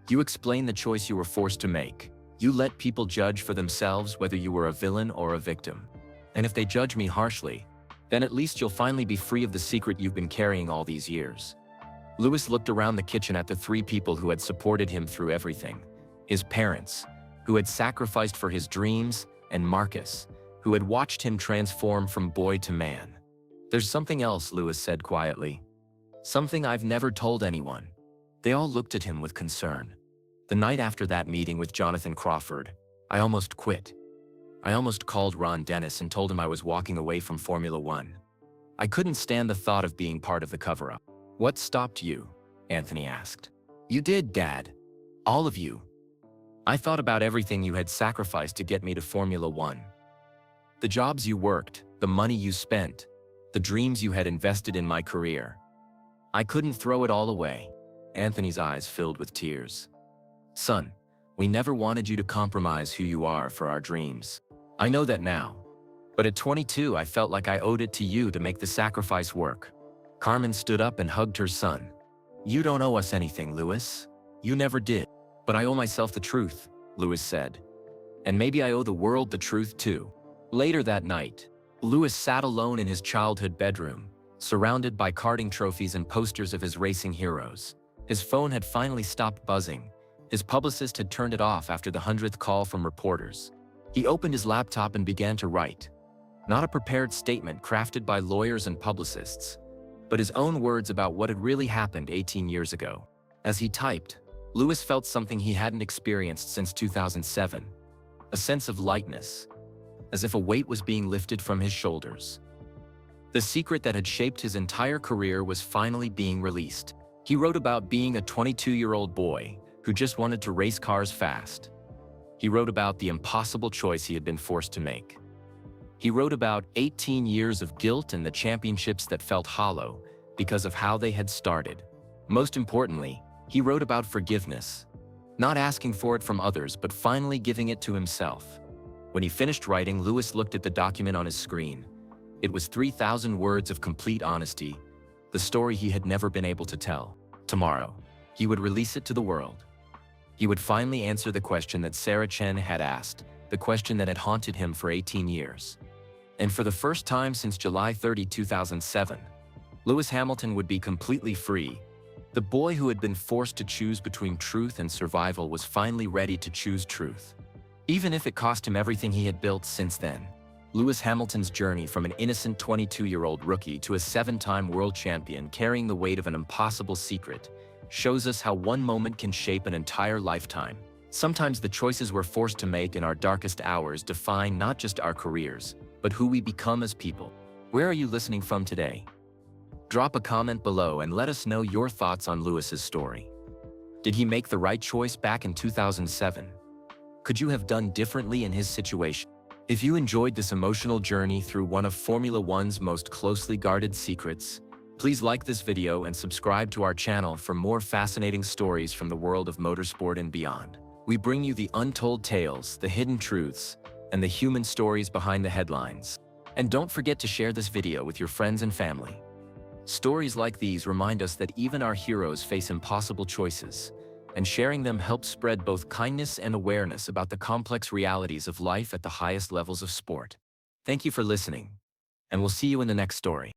You explain the choice you were forced to make. You let people judge for themselves whether you were a villain or a victim. And if they judge me harshly, then at least you'll finally be free of the secret you've been carrying all these years. Lewis looked around the kitchen at the three people who had supported him through everything. His parents, who had sacrificed for his dreams, and Marcus, who had watched him transform from boy to man. There's something else, Lewis said quietly. Something I've never told anyone. They all looked at him with concern. The night after that meeting with Jonathan Crawford, I almost quit. I almost called Ron Dennis and told him I was walking away from Formula One. I couldn't stand the thought of being part of the cover-up. What stopped you? Anthony asked. You did, Dad. All of you. I thought about everything you had sacrificed to get me to Formula One. The jobs you worked, the money you spent, the dreams you had invested in my career. I couldn't throw it all away. Anthony's eyes filled with tears. Son, we never wanted you to compromise who you are for our dreams. I know that now. But at 22, I felt like I owed it to you to make the sacrifice work. Carmen stood up and hugged her son. You don't owe us anything, Lewis. You never did. But I owe myself the truth, Lewis said. And maybe I owe the world the truth too. Later that night, Lewis sat alone in his childhood bedroom, surrounded by karting trophies and posters of his racing heroes. His phone had finally stopped buzzing. His publicist had turned it off after the 100th call from reporters. He opened his laptop and began to write. Not a prepared statement crafted by lawyers and publicists, but his own words about what had really happened 18 years ago. As he typed, Lewis felt something he hadn't experienced since 2007, a sense of lightness, as if a weight was being lifted from his shoulders. The secret that had shaped his entire career was finally being released. He wrote about being a 22-year-old boy who just wanted to race cars fast. He wrote about the impossible choice he had been forced to make. He wrote about 18 years of guilt and the championships that felt hollow because of how they had started. Most importantly, he wrote about forgiveness, not asking for it from others, but finally giving it to himself. When he finished writing, Lewis looked at the document on his screen. It was 3,000 words of complete honesty, the story he had never been able to tell. Tomorrow, he would release it to the world. He would finally answer the question that Sarah Chen had asked, the question that had haunted him for 18 years. And for the first time since July 30, 2007, Lewis Hamilton would be completely free. The boy who had been forced to choose between truth and survival was finally ready to choose truth, even if it cost him everything he had built since then. Lewis Hamilton's journey from an innocent 22-year-old rookie to a 7-time world champion carrying the weight of an impossible secret shows us how one moment can shape an entire lifetime. Sometimes the choices we're forced to make in our darkest hours define not just our careers, but who we become as people. Where are you listening from today? Drop a comment below and let us know your thoughts on Lewis's story. Did he make the right choice back in 2007? Could you have done differently in his situation? If you enjoyed this emotional journey through one of Formula One's most closely guarded secrets, please like this video and subscribe to our channel for more fascinating stories from the world of motorsport and beyond. We bring you the untold tales, the hidden truths, and the human stories behind the headlines. And don't forget to share this video with your friends and family. Stories like these remind us that even our heroes face impossible choices, and sharing them helps spread both kindness and awareness about the complex realities of life at the highest levels of sport. Thank you for listening, and we'll see you in the next story.